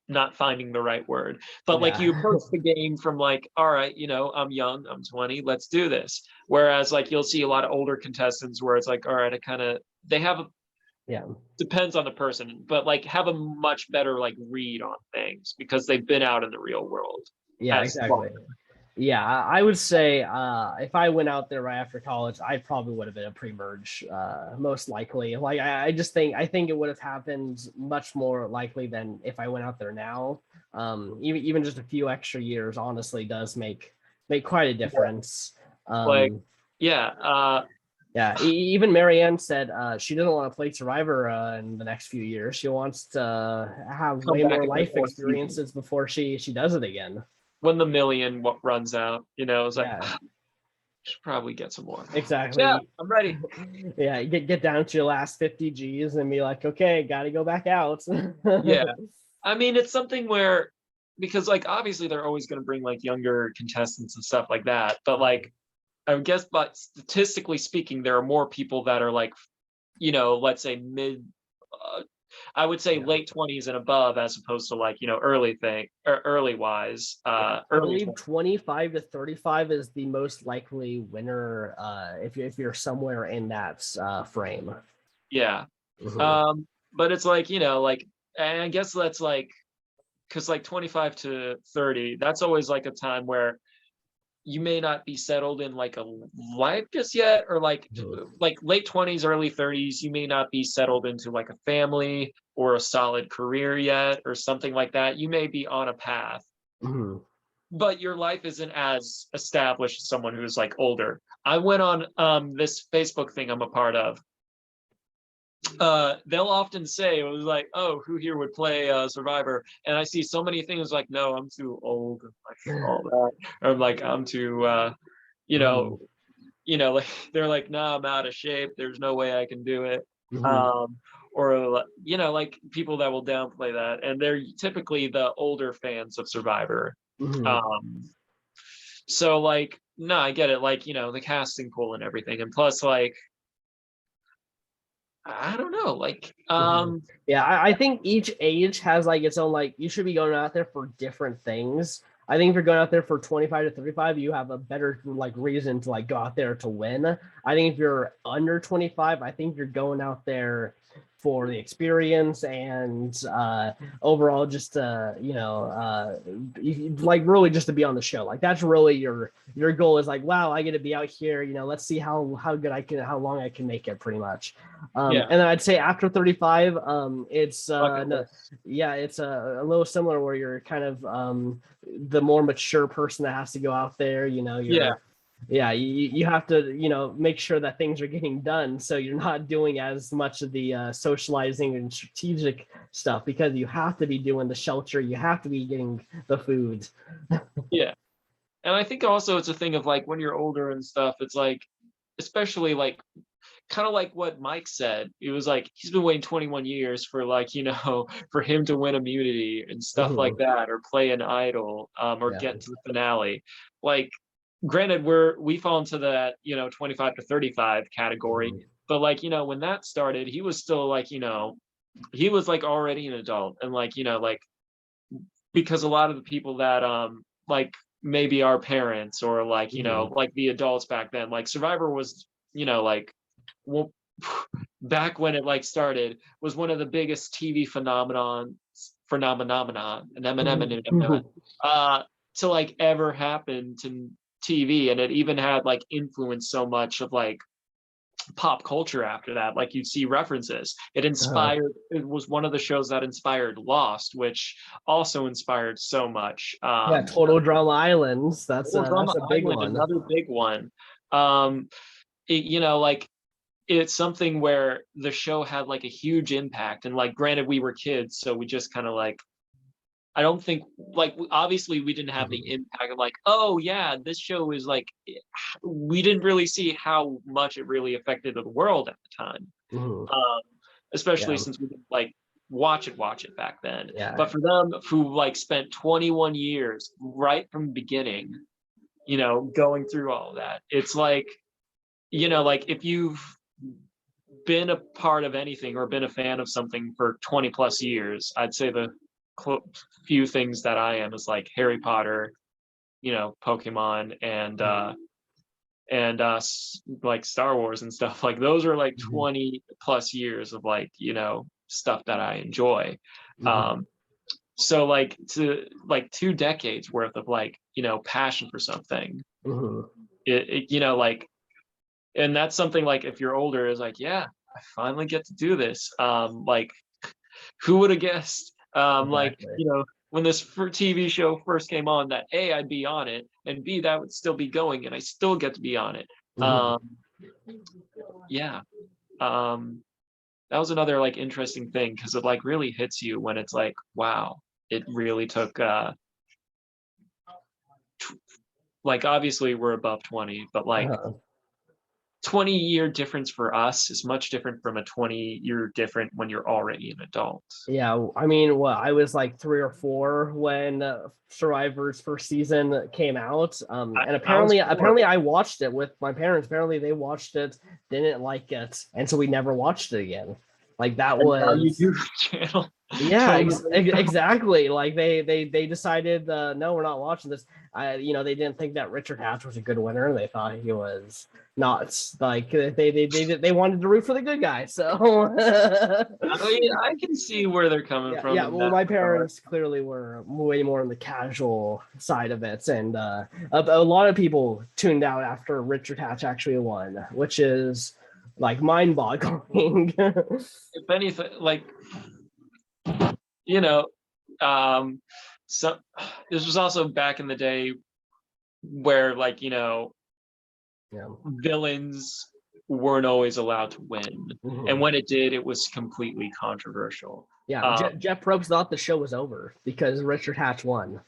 Not finding the right word, but like you approach the game from like, all right, you know, I'm young, I'm 20, let's do this. Whereas like you'll see a lot of older contestants where it's like, all right, they have a, depends on the person, but like have a much better like read on things because they've been out in the real world. Yeah, exactly. Yeah, I would say if I went out there right after college, I probably would have been a pre-merge, most likely. Like I think it would have happened much more likely than if I went out there now. Even just a few extra years, honestly, does make quite a difference. Even Marianne said she doesn't want to play Survivor in the next few years. She wants to have way more life experiences before she does it again. When the million runs out, you know, it's like, should probably get some more. Exactly. Yeah, I'm ready. Yeah, get down to your last 50 G's and be like, okay, got to go back out. Yeah. I mean, it's something where because like obviously they're always going to bring like younger contestants and stuff like that, but like I guess, but statistically speaking, there are more people that are like, you know, let's say I would say late 20s and above, as opposed to like, you know, early wise. I believe 25 to 35 is the most likely winner if you're somewhere in that frame. Yeah. But it's like, you know, like, and I guess that's like, because like 25 to 30, that's always like a time where you may not be settled in like a life just yet, or like late 20s, early 30s, you may not be settled into like a family or a solid career yet, or something like that. You may be on a path, but your life isn't as established as someone who's like older. I went on this Facebook thing I'm a part of. They'll often say, it was like, oh, who here would play Survivor? And I see so many things like, no, I'm too old, like all that, or like I'm too you know, like they're like, no, I'm out of shape, there's no way I can do it. Or you know, like people that will downplay that, and they're typically the older fans of Survivor. So like, no, I get it, like, you know, the casting pool and everything, and plus like, I don't know, like yeah, I think each age has like its own, like, you should be going out there for different things. I think if you're going out there for 25 to 35, you have a better like reason to like go out there to win. I think if you're under 25, I think you're going out there for the experience and overall just like really just to be on the show. Like that's really your goal, is like, wow, I get to be out here, you know, let's see how long I can make it, pretty much. And then I'd say after 35, it's it's a little similar, where you're kind of the more mature person that has to go out there, you know, you have to, you know, make sure that things are getting done, so you're not doing as much of the socializing and strategic stuff, because you have to be doing the shelter, you have to be getting the food. And I think also it's a thing of like, when you're older and stuff, it's like, especially like kind of like what Mike said, it was like he's been waiting 21 years for, like, you know, for him to win immunity and stuff like that, or play an idol, or get to the finale. Like, granted, we fall into that, you know, 25 to 35 category, but like, you know, when that started, he was still like, you know, he was like already an adult, and like, you know, like, because a lot of the people that like maybe our parents, or like, you know, like the adults back then, like Survivor was, you know, like, well, back when it like started, was one of the biggest TV phenomenon to like ever happen to TV, and it even had like influenced so much of like pop culture after that. Like, you'd see references. It inspired, it was one of the shows that inspired Lost, which also inspired so much. Total Drama Islands, that's a big one. Another big one. You know, like, it's something where the show had like a huge impact, and like, granted, we were kids, so we just kind of like, I don't think, like, obviously we didn't have the impact of like, oh yeah, this show is like, we didn't really see how much it really affected the world at the time. Especially since we didn't like watch it back then. But for them, who like spent 21 years right from the beginning, you know, going through all of that, it's like, you know, like, if you've been a part of anything or been a fan of something for 20 plus years, I'd say the few things that I am is like Harry Potter, you know, Pokemon, and like Star Wars and stuff. Like, those are like 20 plus years of like, you know, stuff that I enjoy. So like, to like 2 decades worth of like, you know, passion for something. It you know, like, and that's something like, if you're older, is like, yeah, I finally get to do this. Like, who would have guessed? Like, you know, when this TV show first came on, that A, I'd be on it, and B, that would still be going, and I still get to be on it. That was another like interesting thing, because it like really hits you when it's like, wow, it really took like, obviously we're above 20, but like 20-year difference for us is much different from a 20-year different when you're already an adult. Yeah, I mean, I was like 3 or 4 when Survivor's first season came out, and apparently I watched it with my parents. Apparently they watched it, didn't like it, and so we never watched it again. Like that was channel. Yeah, exactly. Like they decided, no, we're not watching this. They didn't think that Richard Hatch was a good winner. They thought he was not. Like they wanted to root for the good guy. So I can see where they're coming from. Yeah, well, my parents clearly were way more on the casual side of it, and a lot of people tuned out after Richard Hatch actually won, which is like mind-boggling. If anything, like. So this was also back in the day where villains weren't always allowed to win. Mm-hmm. And when it did, it was completely controversial. Yeah, Jeff Probst thought the show was over because Richard Hatch won.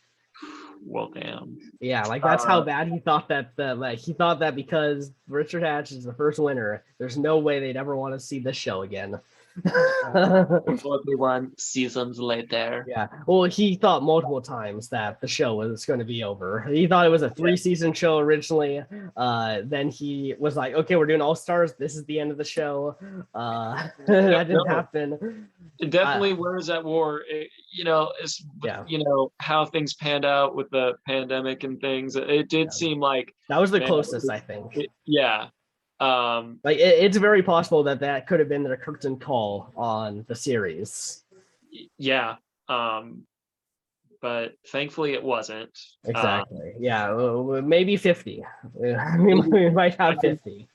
Well, damn. Yeah, like that's how bad he thought that. He thought that because Richard Hatch is the first winner, there's no way they'd ever want to see this show again. 41 seasons later. Yeah. Well, he thought multiple times that the show was going to be over. He thought it was a 3-season show originally. Then he was like, okay, we're doing All Stars. This is the end of the show. That didn't happen. It definitely wears that war. How things panned out with the pandemic and things. It did seem like that was the closest, I think. It's very possible that could have been the curtain call on the series. But thankfully it wasn't. Exactly. Maybe 50. We might have 50.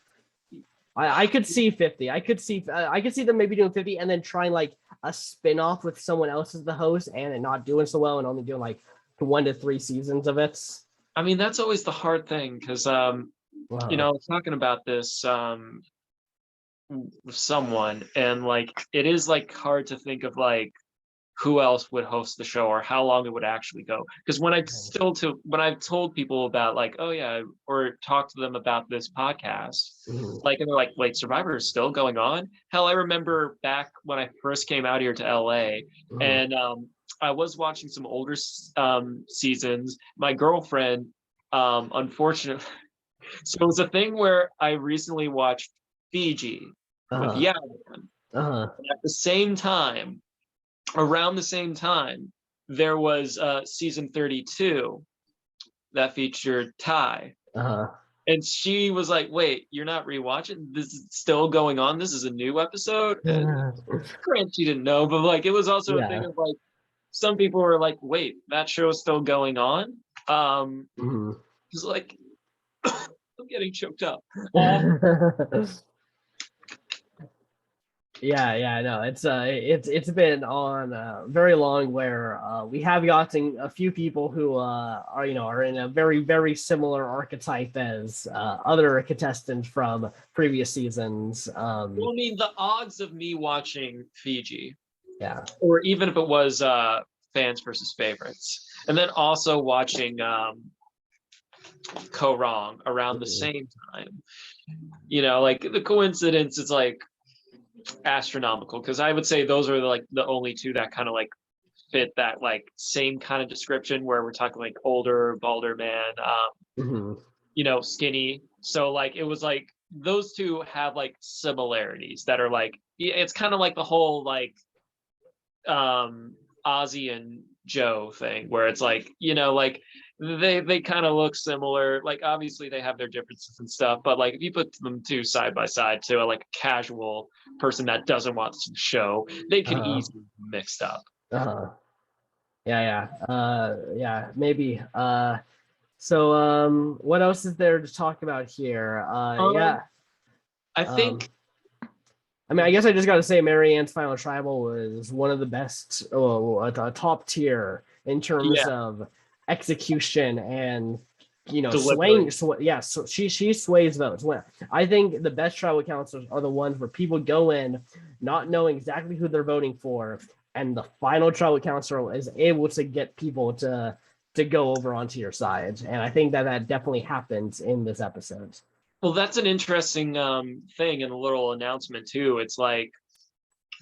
I could see 50. I could see them maybe doing 50 and then trying like a spin-off with someone else as the host and it not doing so well and only doing like 1 to 3 seasons of it. I mean, that's always the hard thing because wow. I was talking about this with someone, and it is hard to think of who else would host the show or how long it would actually go. Because when I've told people about or talked to them about this podcast, and they're like, wait, Survivor is still going on? Hell, I remember back when I first came out here to LA, and I was watching some older seasons. My girlfriend, unfortunately. So it was a thing where I recently watched Fiji with Yavin. At the same time, around the same time, there was season 32 that featured Ty. And she was like, wait, you're not rewatching? This is still going on? This is a new episode? And Grant, she didn't know, but it was also a thing of some people were like, wait, that show is still going on? It's I'm getting choked up. It's been on very long where we have gotten a few people who are in a very, very similar archetype as other contestants from previous seasons. The odds of me watching Fiji, or even if it was fans versus favorites, and then also watching Ko Wrong around the same time, the coincidence is astronomical, because I would say those are the only two that kind of fit that same kind of description where we're talking older, balder man, skinny. So it was those two have similarities that are it's kind of the whole Ozzy and Joe thing where it's they kind of look similar. Obviously they have their differences and stuff, but if you put them two side by side to a casual person that doesn't watch the show, they could easily be mixed up. Maybe. So what else is there to talk about here? I think I guess I just got to say Marianne's Final Tribal was one of the best, top tier in terms of execution and swaying. So she sways votes. I think the best tribal councils are the ones where people go in not knowing exactly who they're voting for, and the final tribal council is able to get people to go over onto your side. And I think that definitely happens in this episode. Well, that's an interesting thing and a little announcement too. It's like,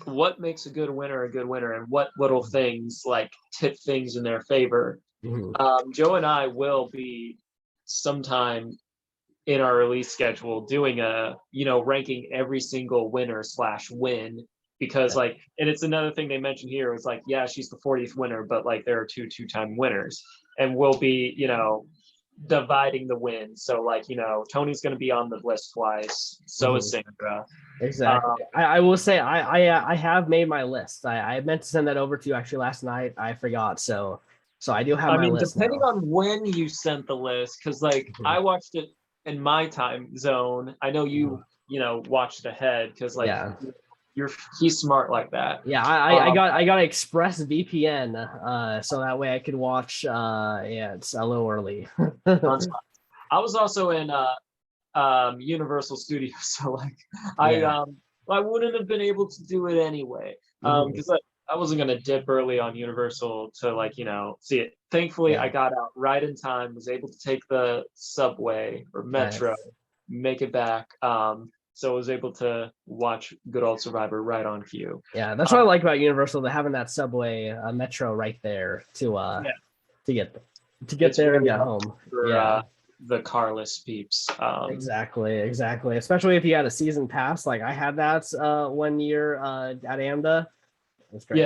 what makes a good winner, and what little things like tip things in their favor. Joe and I will be sometime in our release schedule doing a, ranking every single winner / win, because like, and it's another thing they mentioned here is like, yeah, she's the 40th winner, but like there are two-time winners, and we'll be, dividing the win. So like, Tony's going to be on the list twice. So is Sandra. Exactly. I will say I have made my list. I meant to send that over to you actually last night. I forgot. So I do have my list. Depending now. on when you sent the list, because like I watched it in my time zone. I know you, watched ahead because like he's smart like that. Yeah, I got Express VPN, so that way I could watch. Yeah, it's a little early. I was also in Universal Studios, so like I wouldn't have been able to do it anyway, because I wasn't gonna dip early on Universal to like see it. Thankfully, I got out right in time, was able to take the subway or metro, make it back. So I was able to watch Good Old Survivor right on cue. Yeah, that's what I like about Universal, to having that subway metro right there to get there and get home. For, the carless peeps. Exactly. Especially if you had a season pass, like I had that 1 year at AMDA. That's great.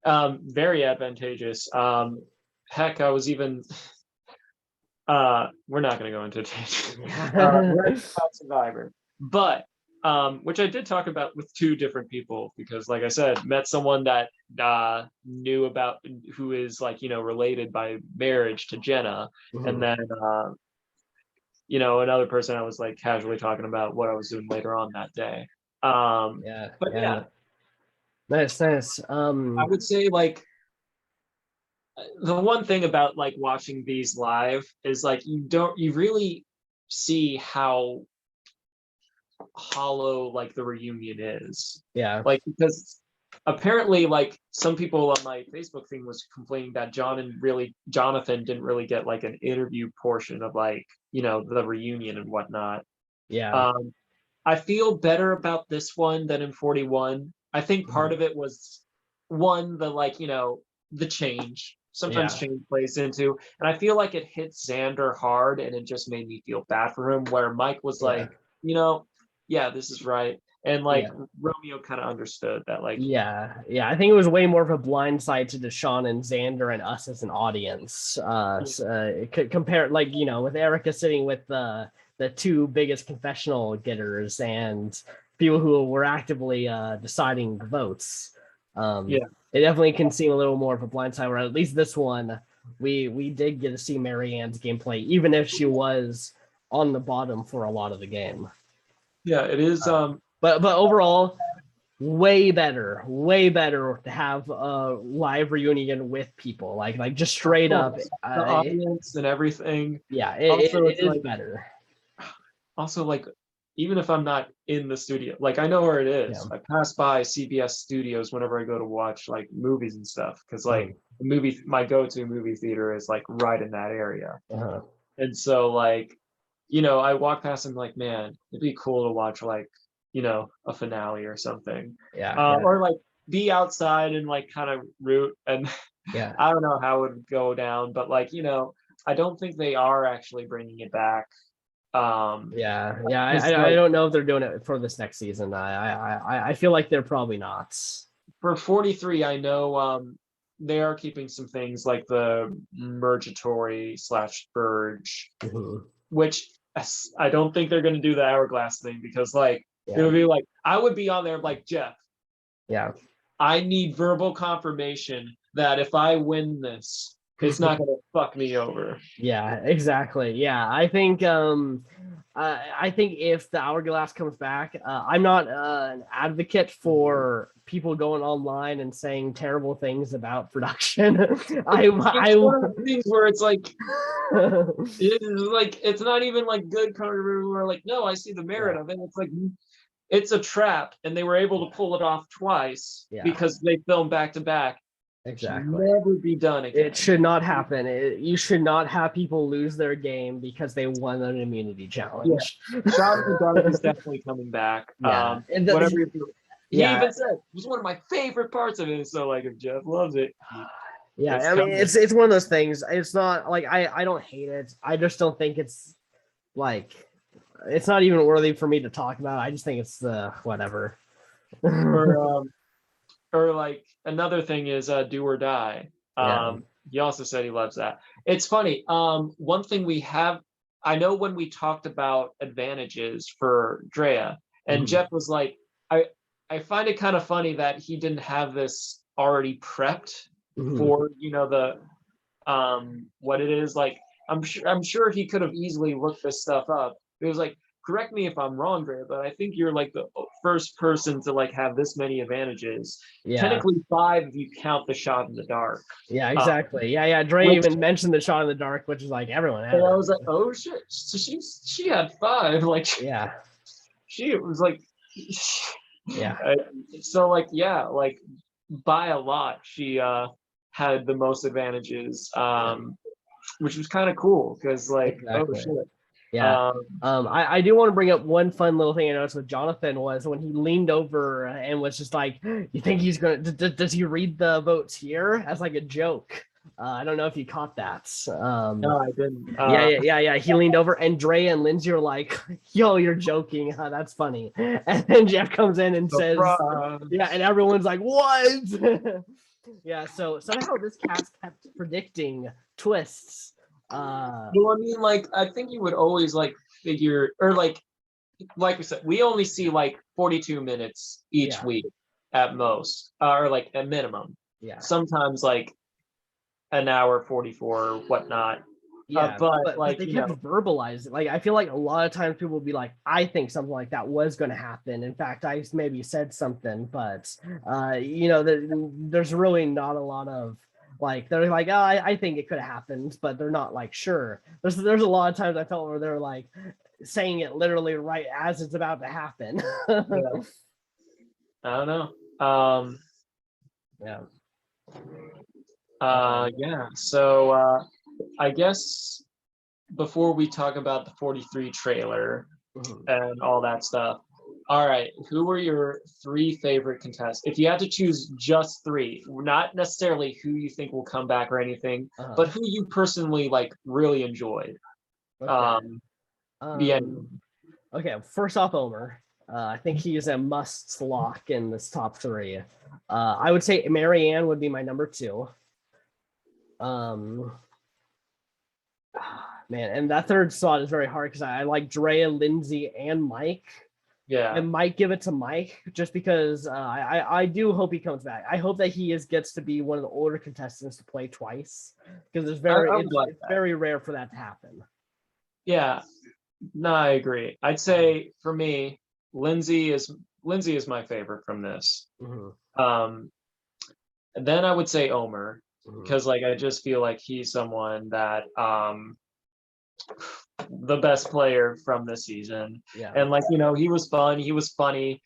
Yeah. Very advantageous. Heck, I was even we're not going to go into it. We're about Survivor, but which I did talk about with two different people, because like I said, met someone that knew about, who is like related by marriage to Jenna, and then another person I was like casually talking about what I was doing later on that day. Nice. I would say like the one thing about like watching these live is like you really see how hollow like the reunion is. Like, because apparently like some people on my Facebook thing was complaining that Jonathan didn't really get like an interview portion of like the reunion and whatnot. I feel better about this one than in 41. I think part of it was one, the like the change. Sometimes change plays into, and I feel like it hit Xander hard, and it just made me feel bad for him, where Mike was like, this is right, and like Romeo kind of understood that, like I think it was way more of a blindside to Deshawn and Xander and us as an audience. Compare like with Erica sitting with the two biggest confessional getters and people who were actively deciding the votes. It definitely can seem a little more of a blindside, where at least this one we did get to see Marianne's gameplay, even if she was on the bottom for a lot of the game. Yeah, it is. But overall, way better to have a live reunion with people, like just straight up the audience and everything. Yeah, it is like, better. Also, like, even if I'm not in the studio, like I know where it is. I pass by CBS Studios whenever I go to watch like movies and stuff, because like my go-to movie theater is like right in that area. And so like, I walk past and like, man, it'd be cool to watch like, a finale or something. Or like be outside and like kind of root, and I don't know how it would go down, but like, I don't think they are actually bringing it back. I don't know if they're doing it for this next season. I feel like they're probably not. For 43, I know they are keeping some things like the Mergatory / Purge, which I don't think they're going to do the Hourglass thing, because like it would be like, I would be on there like, Jeff, I need verbal confirmation that if I win this, it's not gonna fuck me over. Yeah, exactly. I think I think if the Hourglass comes back, I'm not an advocate for people going online and saying terrible things about production. It's one of the things where it's like it's not even like good controversy, where like, no, I see the merit of it. It's like, it's a trap, and they were able to pull it off twice because they filmed back to back. Exactly. Should never be done again. It should not happen. You should not have people lose their game because they won an immunity challenge. Yeah. Shot in the dark is definitely coming back. Yeah. Whatever you're doing. He Yeah. even said it was one of my favorite parts of it. So like, if Jeff loves it, yeah, I mean, it's one of those things. It's not like I don't hate it. I just don't think it's like it's not even worthy for me to talk about. I just think it's whatever. or like another thing is do or die. He also said he loves that. It's funny. One thing we have, I know when we talked about advantages for Drea, and Jeff was like, I find it kind of funny that he didn't have this already prepped for, you know, the what it is. Like, I'm sure he could have easily looked this stuff up. It was like, correct me if I'm wrong, Drea, but I think you're like the first person to like have this many advantages. Yeah. Technically 5 if you count the shot in the dark. Yeah, exactly. Yeah. Drea even mentioned the shot in the dark, which is like everyone had. And I was like, oh shit. So she had 5. Like, yeah. She was like, yeah. So like, yeah, like by a lot, she had the most advantages, which was kind of cool because like, exactly. Oh shit. Yeah. I do want to bring up one fun little thing I noticed with Jonathan was when he leaned over and was just like, you think he's going to, does he read the votes here as like a joke? I don't know if you caught that. No, I didn't. Yeah. He leaned over and Drea and Lindsay are like, yo, you're joking. That's funny. And then Jeff comes in and says, yeah, and everyone's like, what? Yeah, so somehow this cast kept predicting twists. Well, I mean, like, I think you would always like figure, or like we said, we only see like 42 minutes each week at most, or like at minimum. Yeah. Sometimes like an hour 44 or whatnot. Yeah, but like they kept verbalizing. Like I feel like a lot of times people will be like, I think something like that was going to happen. In fact, I maybe said something, but there's really not a lot of like they're like, oh, I think it could have happened, but they're not like sure. There's a lot of times I felt where they're like saying it literally right as it's about to happen. Yeah. I don't know. So I guess before we talk about the 43 trailer and all that stuff, all right, who were your 3 favorite contestants? If you had to choose just 3, not necessarily who you think will come back or anything, but who you personally like really enjoyed. Okay, first off, Omar. I think he is a must lock in this top 3. I would say Marianne would be my number 2. Man, and that third slot is very hard because I like Drea, Lindsay, and Mike. Yeah, I might give it to Mike just because I do hope he comes back. I hope that he gets to be one of the older contestants to play twice because it's very rare for that to happen. Yeah, no, I agree. I'd say for me, Lindsay is my favorite from this. And then I would say Omar because like I just feel like he's someone that the best player from this season. Yeah. And like, he was fun, he was funny.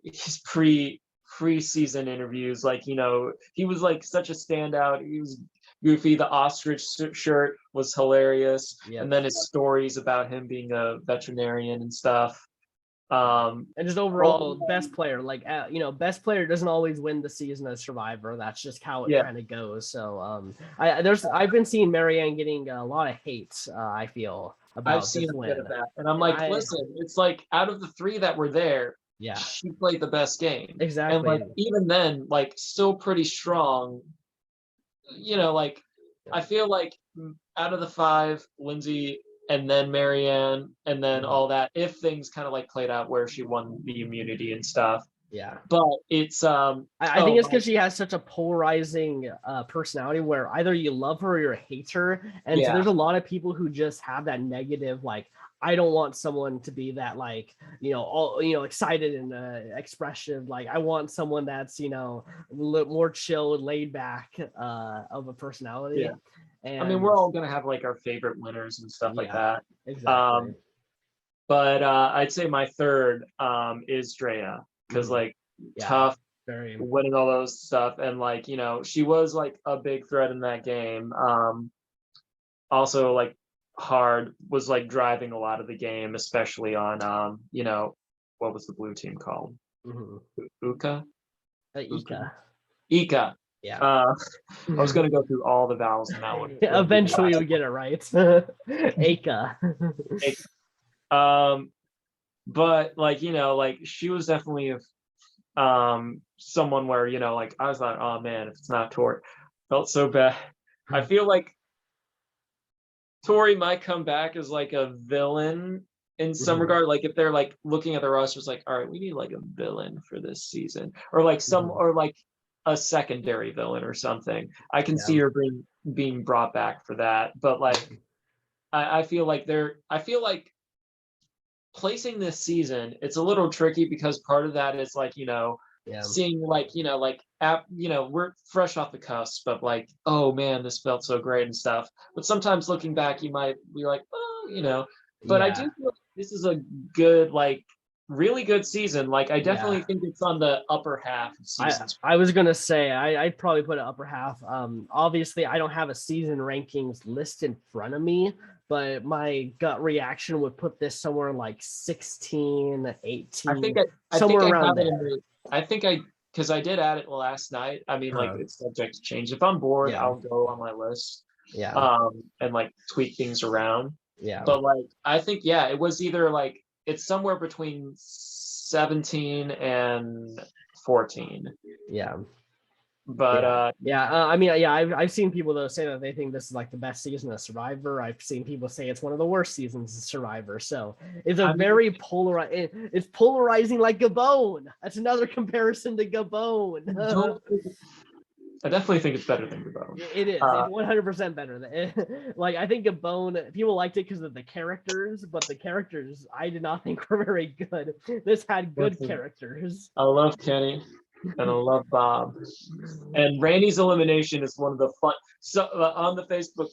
His pre-season interviews, like, he was like such a standout. He was goofy. The ostrich shirt was hilarious. Yep. And then his stories about him being a veterinarian and stuff. And just overall best player, like best player doesn't always win the season as Survivor. That's just how it kind of goes. So I've been seeing Marianne getting a lot of hate. I feel about I've seen a bit of that, and I'm like, listen, it's like out of the 3 that were there, she played the best game. Exactly, and like even then, like still pretty strong. Like I feel like out of the 5, Lindsay. And then Marianne, and then all that, if things kind of like played out where she won the immunity and stuff. Yeah. But it's I think it's because she has such a polarizing personality where either you love her or you hate her. And so there's a lot of people who just have that negative, like, I don't want someone to be that like, excited and expressive. Like I want someone that's, more chill, laid back of a personality. Yeah. And, I mean, we're all going to have like our favorite winners and stuff like that. Exactly. But I'd say my third is Drea because like tough, winning all those stuff. And like, you know, she was like a big threat in that game. Also like Hard was like driving a lot of the game, especially on you know, what was the blue team called? Uka? Ika. Yeah. I was gonna go through all the vowels in that one. Eventually you'll get it right. Aka. But like, you know, like she was definitely someone where, you know, like I was like, oh man, if it's not Tori, felt so bad. I feel like Tori might come back as like a villain in some regard. Like if they're like looking at the rosters, like, all right, we need like a villain for this season, or like or like a secondary villain or something. I can see her being brought back for that. But like, I feel like placing this season, it's a little tricky because part of that is like, you know, seeing like, you know, like you know, we're fresh off the cusp, but like, oh man, this felt so great and stuff. But sometimes looking back, you might be like, oh, you know, but I do feel like this is a good, like really good season. Like I definitely think it's on the upper half of seasons. I was gonna say I'd probably put it upper half. Obviously I don't have a season rankings list in front of me, but my gut reaction would put this somewhere like 16, 18, somewhere around there. Because I did add it last night. I mean, like it's subject to change. If I'm bored, I'll go on my list. And like tweak things around. But like I think it was either like it's somewhere between 17 and 14. But I mean, I've seen people though say that they think this is like the best season of Survivor. I've seen people say it's one of the worst seasons of Survivor. So it's very polarizing. It's polarizing like Gabon. That's another comparison to Gabon. I definitely think it's better than Gabon. It is. It's 100% better. Like I think Gabon, people liked it because of the characters, but the characters I did not think were very good. This had good characters. I love Kenny. And I love Bob. And Randy's elimination is one of the fun. So on the Facebook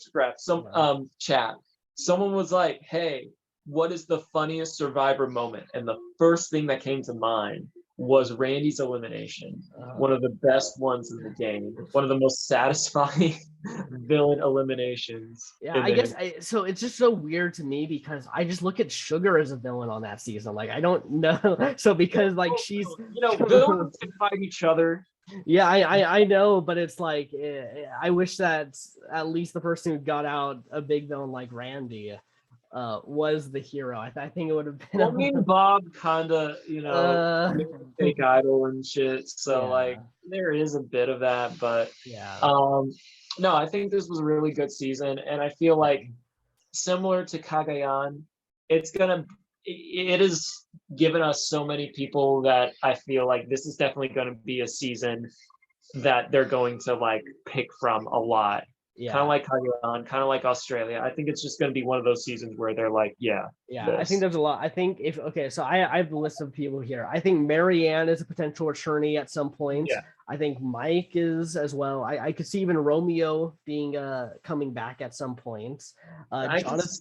chat, someone was like, "Hey, what is the funniest Survivor moment?" And the first thing that came to mind was Randy's elimination. One of the best ones in the game. One of the most satisfying villain eliminations. I guess so it's just so weird to me because I just look at Sugar as a villain on that season. Like I don't know. So because like she's, you know, villains can fight each other. Yeah, I know, but it's like I wish that at least the person who got out a big villain like Randy was the hero. I think it would have been. Well, I mean, Bob kind of, you know, fake idol and shit. So like, there is a bit of that, but no, I think this was a really good season, and I feel like similar to Cagayan, it has given us so many people that I feel like this is definitely going to be a season that they're going to like pick from a lot. Kind of like Cagayan, kind of like Australia. I think it's just going to be one of those seasons where they're like, I think there's a lot. I think so I have a list of people here. I think Marianne is a potential attorney at some point. I think Mike is as well. I could see even Romeo being coming back at some point.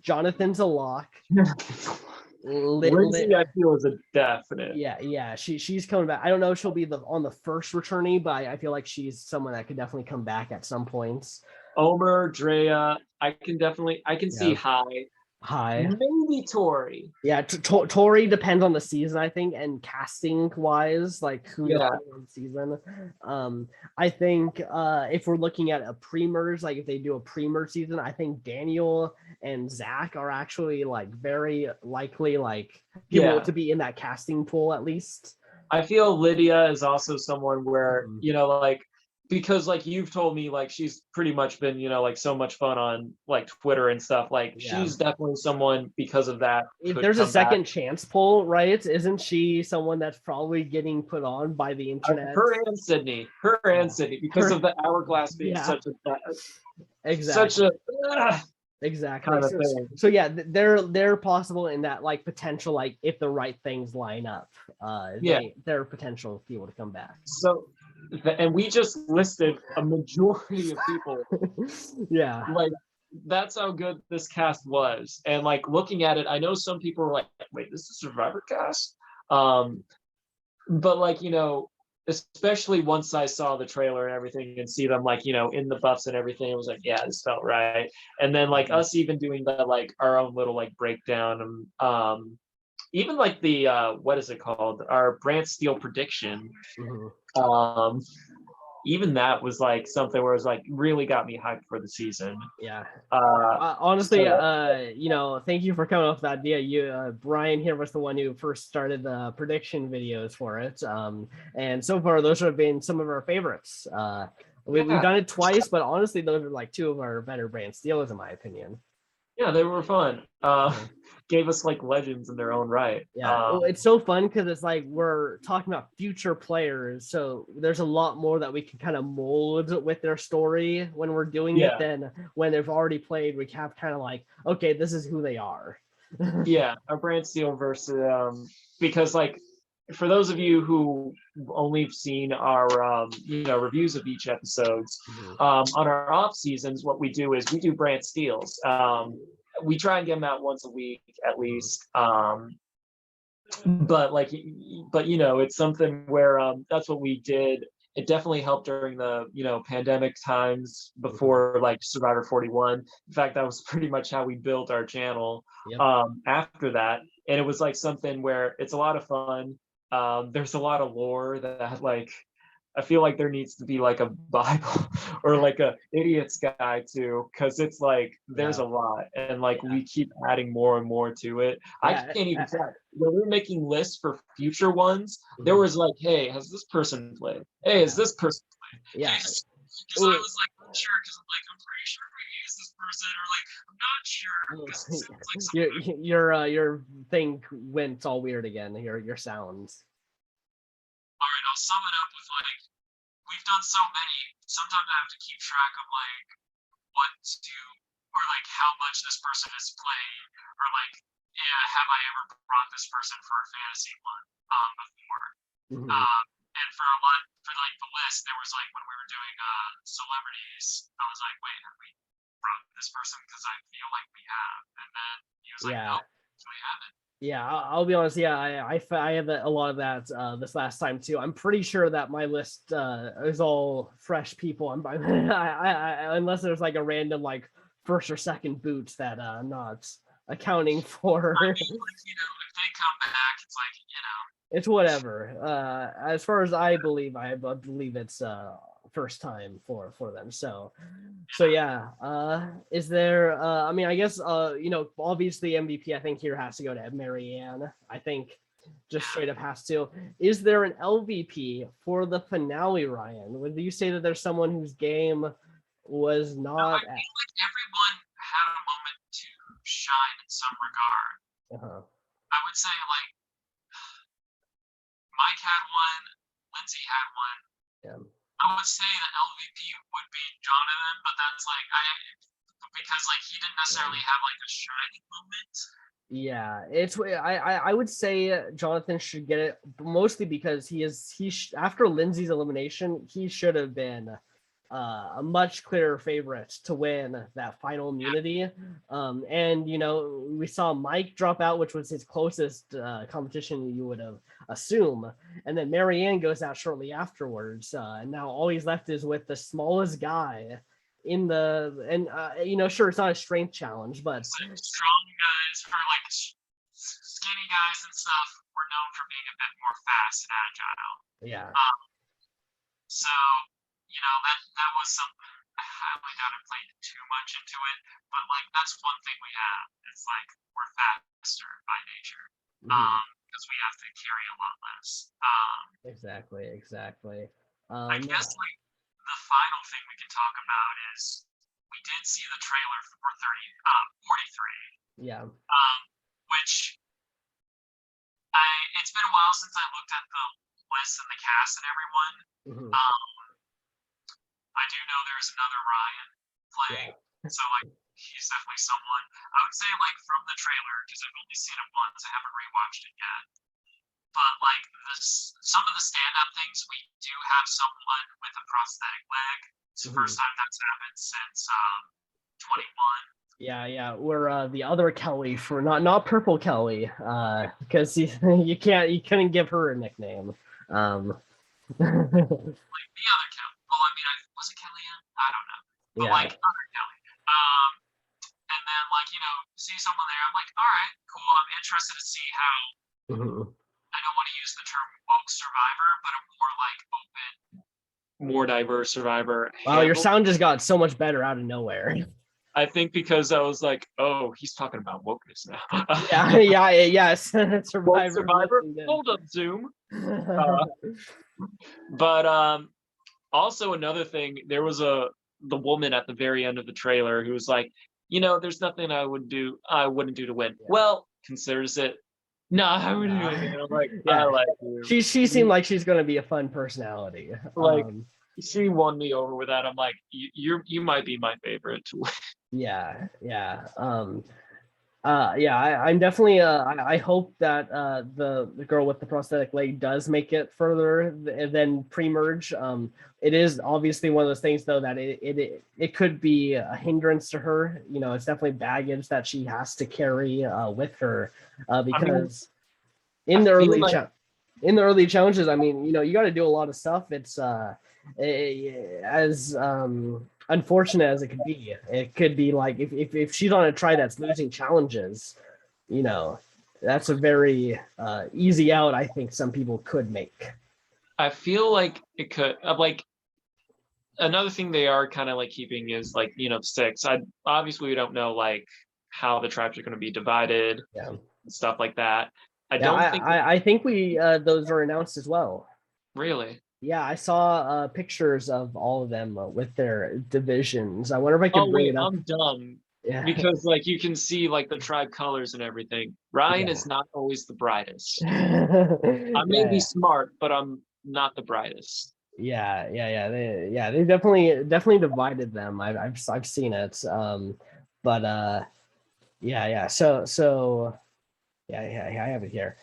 Jonathan's a lock. Lindsay, I feel, is a definite. She's coming back. I don't know if she'll be on the first returnee, but I feel like she's someone that could definitely come back at some points. Omer, Drea, I can see High. Maybe Tori. Tori depends on the season, I think, and casting wise, like who on the season. I think if we're looking at a pre-merge, like if they do a pre-merge season, I think Daniel and Zach are actually like very likely like people to be in that casting pool at least. I feel Lydia is also someone where, you know, like, because like you've told me, like she's pretty much been, you know, like so much fun on like Twitter and stuff. Like she's definitely someone because of that. If there's a second chance poll, right? Isn't she someone that's probably getting put on by the internet? Her and Sydney, because of the hourglass being such a exactly kind of thing. So they're possible in that like potential, like if the right things line up, they're potential people to come back. So. And we just listed a majority of people. Like that's how good this cast was. And like looking at it, I know some people were like, wait, this is Survivor cast? But like, you know, especially once I saw the trailer and everything and see them like, in the buffs and everything, it was like, yeah, this felt right. And then like us even doing the like our own little like breakdown, even like the what is it called? Our Brant Steele prediction. Even that was like something where it was like really got me hyped for the season. Yeah. Honestly, thank you for coming up with that idea. Brian here was the one who first started the prediction videos for it. And so far, those have been some of our favorites. We've done it twice, but honestly, those are like two of our better Brant Steeles, in my opinion. Yeah, they were fun. Gave us like legends in their own right. Yeah, well, it's so fun because it's like we're talking about future players, so there's a lot more that we can kind of mold with their story when we're doing it than when they've already played. We have kind of like, okay, this is who they are. Yeah, a Brant Steele versus because like for those of you who only have seen our reviews of each episodes, on our off seasons, what we do is we do Brant Steeles. We try and get them out once a week at least. But it's something where that's what we did. It definitely helped during the pandemic times before like Survivor 41. In fact, that was pretty much how we built our channel. After that, and it was like something where it's a lot of fun. There's a lot of lore that like I feel like there needs to be like a Bible or like a idiot's guide too, because it's like there's a lot, and like we keep adding more and more to it. I can't even tell. When we were making lists for future ones, there was like, hey, has this person played? Hey, has this person played? Yeah. Because I was like unsure, because I'm like, I'm pretty sure we use this person, or like I'm not sure. Your thing went all weird again. Your sounds. All right, I'll sum it up with like, we've done so many. Sometimes I have to keep track of like what to, or like how much this person has played, or like, have I ever brought this person for a fantasy one before? And for like the list, there was like when we were doing celebrities, I was like, wait, have we brought this person? Because I feel like we have. And then he was like, no, we haven't. Yeah, I'll be honest. Yeah, I have a lot of that this last time too. I'm pretty sure that my list is all fresh people. Unless there's like a random like first or second boot that I'm not accounting for. I mean, like, if they come back, it's like it's whatever. As far as I believe it's first time for them. So yeah. Is there I mean, I guess obviously MVP I think here has to go to Marianne. I think just straight up has to. Is there an LVP for the finale, Ryan? Would you say that there's someone whose game was not I feel like everyone had a moment to shine in some regard. I would say like Mike had one, Lindsay had one. I would say the LVP would be Jonathan, but that's like because like he didn't necessarily have like a shining moment. Yeah, it's I would say Jonathan should get it mostly because after Lindsay's elimination, he should have been a much clearer favorite to win that final immunity. And we saw Mike drop out, which was his closest competition you would have assume, and then Marianne goes out shortly afterwards, and now all he's left is with the smallest guy in the sure, it's not a strength challenge, but like strong guys for like skinny guys and stuff were known for being a bit more fast and agile. So that was some, I highly doubt I played too much into it, but like that's one thing we have. It's like we're faster by nature. Because we have to carry a lot less. Exactly. I guess like the final thing we can talk about is we did see the trailer for 43. Yeah. Which it's been a while since I looked at the list and the cast and everyone. I do know there's another Ryan playing, so like he's definitely someone. I would say like from the trailer, because I've only seen it once, I haven't rewatched it yet. But like some of the stand-up things, we do have someone with a prosthetic leg. It's the first time that's happened since 21. Yeah, we're the other Kelly for not Purple Kelly, because you couldn't give her a nickname. Like the other Kelly. Well, I mean, was it Kellyanne? I don't know. But Yeah. like other Kelly. And then like, see someone there, I'm like, all right, cool. I'm interested to see how Mhm. I don't want to use the term woke survivor, but a more like open, more diverse survivor Wow, your handle. sound just got so much better out of nowhere. I think because I was like, oh, he's talking about wokeness now. Yes. Woke Survivor. survivor. Hold up, Zoom. But also another thing, there was the woman at the very end of the trailer who was like, there's nothing I wouldn't do to win. Yeah. Well, considers it. No, I wouldn't do anything. And I'm like, Yeah. I like you. She seemed like she's gonna be a fun personality. Like she won me over with that. I'm like, you might be my favorite to win. Yeah. I'm definitely I hope that the girl with the prosthetic leg does make it further than pre-merge. It is obviously one of those things though that it could be a hindrance to her. It's definitely baggage that she has to carry with her because in the early in the early challenges, I mean, you got to do a lot of stuff. It's as unfortunate as it could be like if she's on a try that's losing challenges, that's a very easy out. I think some people could make. I feel like it could like another thing they are kind of like keeping is like six. Obviously we don't know like how the tribes are going to be divided, and stuff like that. I think we those are announced as well. Really? Yeah, I saw pictures of all of them with their divisions. I wonder if I could bring it up. I'm dumb. Yeah. Because like you can see like the tribe colors and everything. Ryan is not always the brightest. I may be smart, but I'm not the brightest. Yeah. They definitely divided them. I've seen it. But yeah. So yeah, I have it here.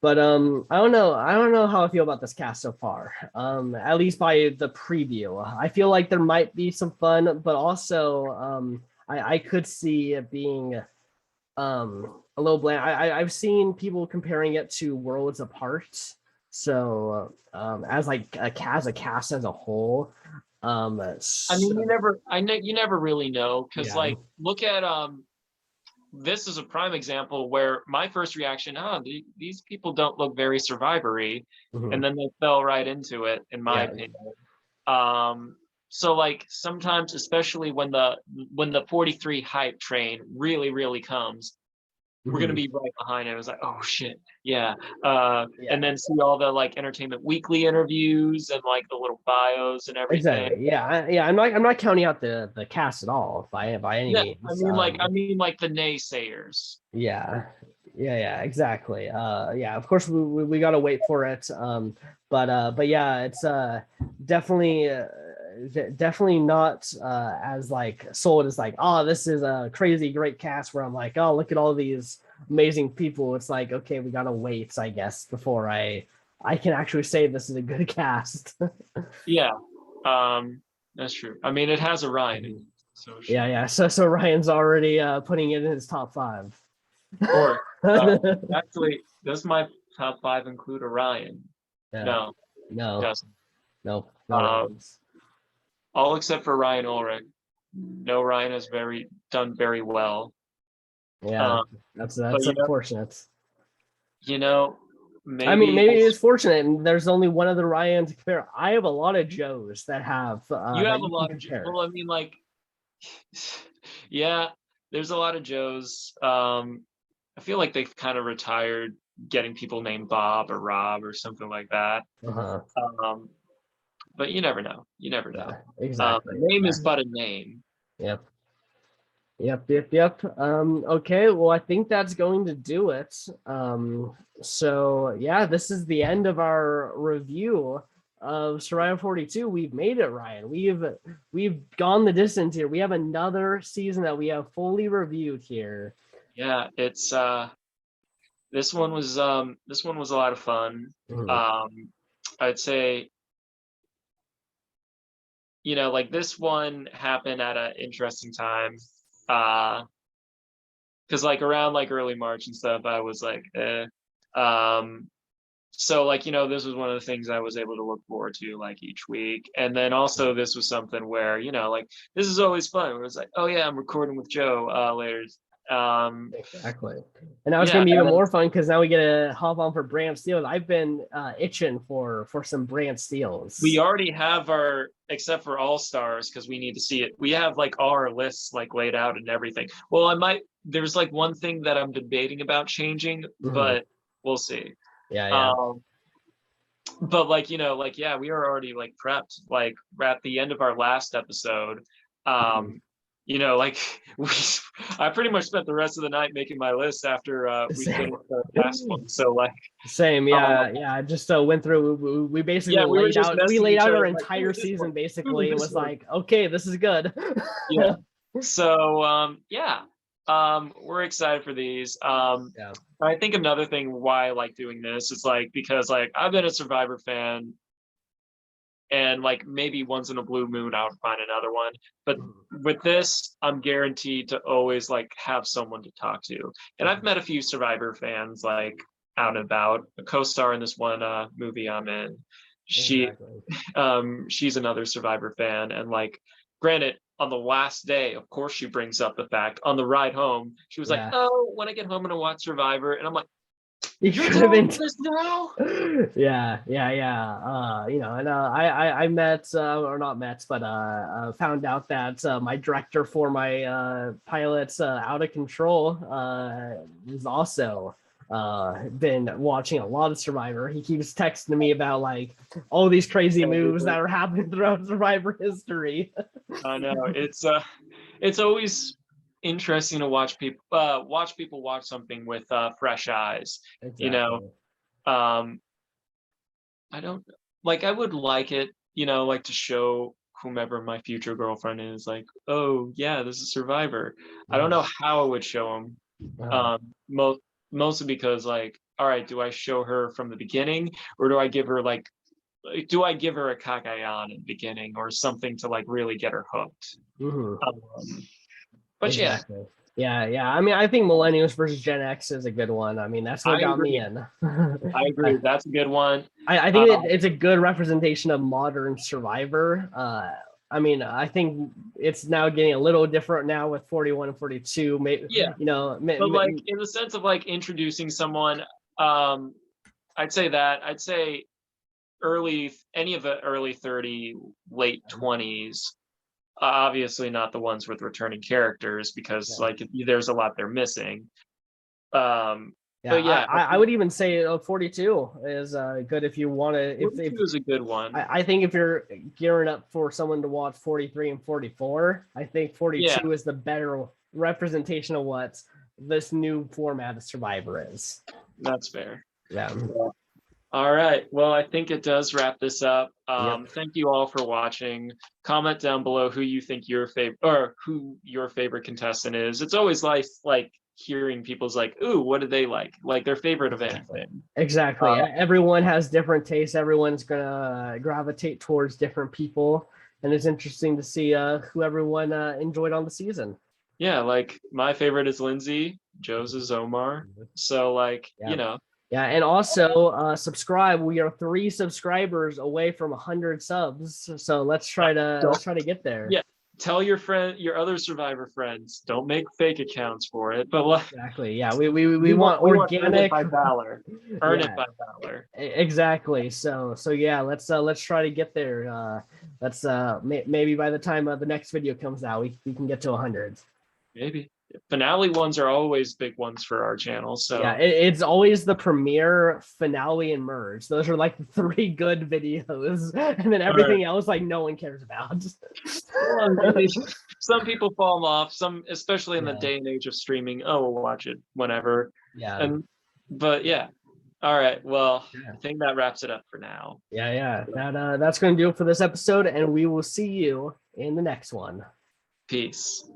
But I don't know how I feel about this cast so far. At least by the preview, I feel like there might be some fun, but also I could see it being a little bland. I've seen people comparing it to Worlds Apart. So as like a cast as a whole. I mean, you never really know because like look at this is a prime example where my first reaction, these people don't look very survivory, and then they fell right into it, in my opinion. So like sometimes, especially when the 43 hype train really comes, we're gonna be right behind it. It was like, oh shit, yeah. And then see all the like Entertainment Weekly interviews and like the little bios and everything. Exactly. Yeah. I'm not counting out the cast at all by any means. I mean like the naysayers. Yeah. Exactly. Of course we gotta wait for it. But yeah, it's definitely not as like sold as like, oh, this is a crazy great cast where I'm like, oh, look at all these amazing people. It's like, okay, we gotta wait, I guess, before I can actually say this is a good cast. Yeah, that's true. I mean, it has Orion. So yeah. So Ryan's already putting it in his top 5. Or actually, does my top 5 include Orion? No, it doesn't. No. All except for Ryan Ulrich. No, Ryan has done very well. Yeah, that's unfortunate. Maybe I mean, maybe it's fortunate, and there's only one other Ryan to compare. I have a lot of Joes that have. You have a lot of Joes. Well, I mean, like, yeah, there's a lot of Joes. I feel like they've kind of retired getting people named Bob or Rob or something like that. But you never know. Exactly. Name is but a name. Yep. Okay, well, I think that's going to do it. So yeah, this is the end of our review of Survivor 42. We've made it, Ryan. We've gone the distance here. We have another season that we have fully reviewed here. Yeah, it's this one was a lot of fun. I'd say, like this one happened at an interesting time. Because like around like early March and stuff, I was like, so like, this was one of the things I was able to look forward to like each week. And then also this was something where, like this is always fun. It was like, oh yeah, I'm recording with Joe later. Exactly. And now it's gonna be even more fun because now we get to hop on for Brand Steels. I've been itching for some Brand Steels. We already have our, except for All Stars, because we need to see it. We have like our lists like laid out and everything. Well, there's like one thing that I'm debating about changing, but we'll see. Yeah. But like, yeah, we are already like prepped, like at the end of our last episode. Like I pretty much spent the rest of the night making my list after we finished the last one. So like same, I just went through. We basically laid out our entire season basically, and was like, okay, this is good. Yeah. So we're excited for these. I think another thing why I like doing this is like because like I've been a Survivor fan, and like maybe once in a blue moon I would find another one. But with this, I'm guaranteed to always like have someone to talk to. And I've met a few Survivor fans like out and about. A co-star in this one movie I'm in. She's another Survivor fan, and like granted, on the last day, of course, she brings up the fact on the ride home, she was like, "Oh, when I get home, I'm gonna watch Survivor," and I'm like, "You're doing this now?" Yeah. And I met or not met, but found out that my director for my pilots Out of Control is also been watching a lot of Survivor. He keeps texting me about like all these crazy moves that are happening throughout Survivor history. I know it's always interesting to watch people watch something with fresh eyes. Exactly. I don't like. I would like it, like to show whomever my future girlfriend is, like, oh yeah, this is Survivor. I don't know how I would show them. Mostly because like, all right, do I show her from the beginning, or do I give her a Kagayan in the beginning or something to like really get her hooked? But exactly. Yeah. I mean, I think Millennials versus Gen X is a good one. I mean, that's what got me in. I agree. That's a good one. I think it's a good representation of modern Survivor. I mean, I think it's now getting a little different now with 41 and 42. Maybe, but like in the sense of like introducing someone, I'd say any of the early 30, late 20s. Obviously not the ones with returning characters because like there's a lot they're missing. I would even say 42 is good if you want to. 42 is a good one. I think if you're gearing up for someone to watch 43 and 44, I think 42 is the better representation of what this new format of Survivor is. That's fair. Yeah. All right. Well, I think it does wrap this up. Thank you all for watching. Comment down below who you think who your favorite contestant is. It's always nice, like hearing people's like, ooh, what do they like their favorite of anything. Exactly. Everyone has different tastes. Everyone's gonna gravitate towards different people, and it's interesting to see who everyone enjoyed on the season. Yeah, like my favorite is Lindsay. Joe's is Omar. So like, Yeah, and also subscribe. We are 3 subscribers away from 100 subs, so let's try to get there. Yeah, tell your other Survivor friends. Don't make fake accounts for it, but exactly. Yeah, we want organic. Earn it by valor. Earn it by valor. Exactly. So yeah, let's try to get there. Let's maybe by the time the next video comes out, we can get to 100. Maybe. Finale ones are always big ones for our channel. So yeah, it's always the premiere, finale, and merge. Those are like the 3 good videos, and then everything else like no one cares about. Some people fall off. Some, especially in the day and age of streaming. Oh, we'll watch it whenever. Yeah. But yeah. All right. Well, I think that wraps it up for now. Yeah. That's going to do it for this episode, and we will see you in the next one. Peace.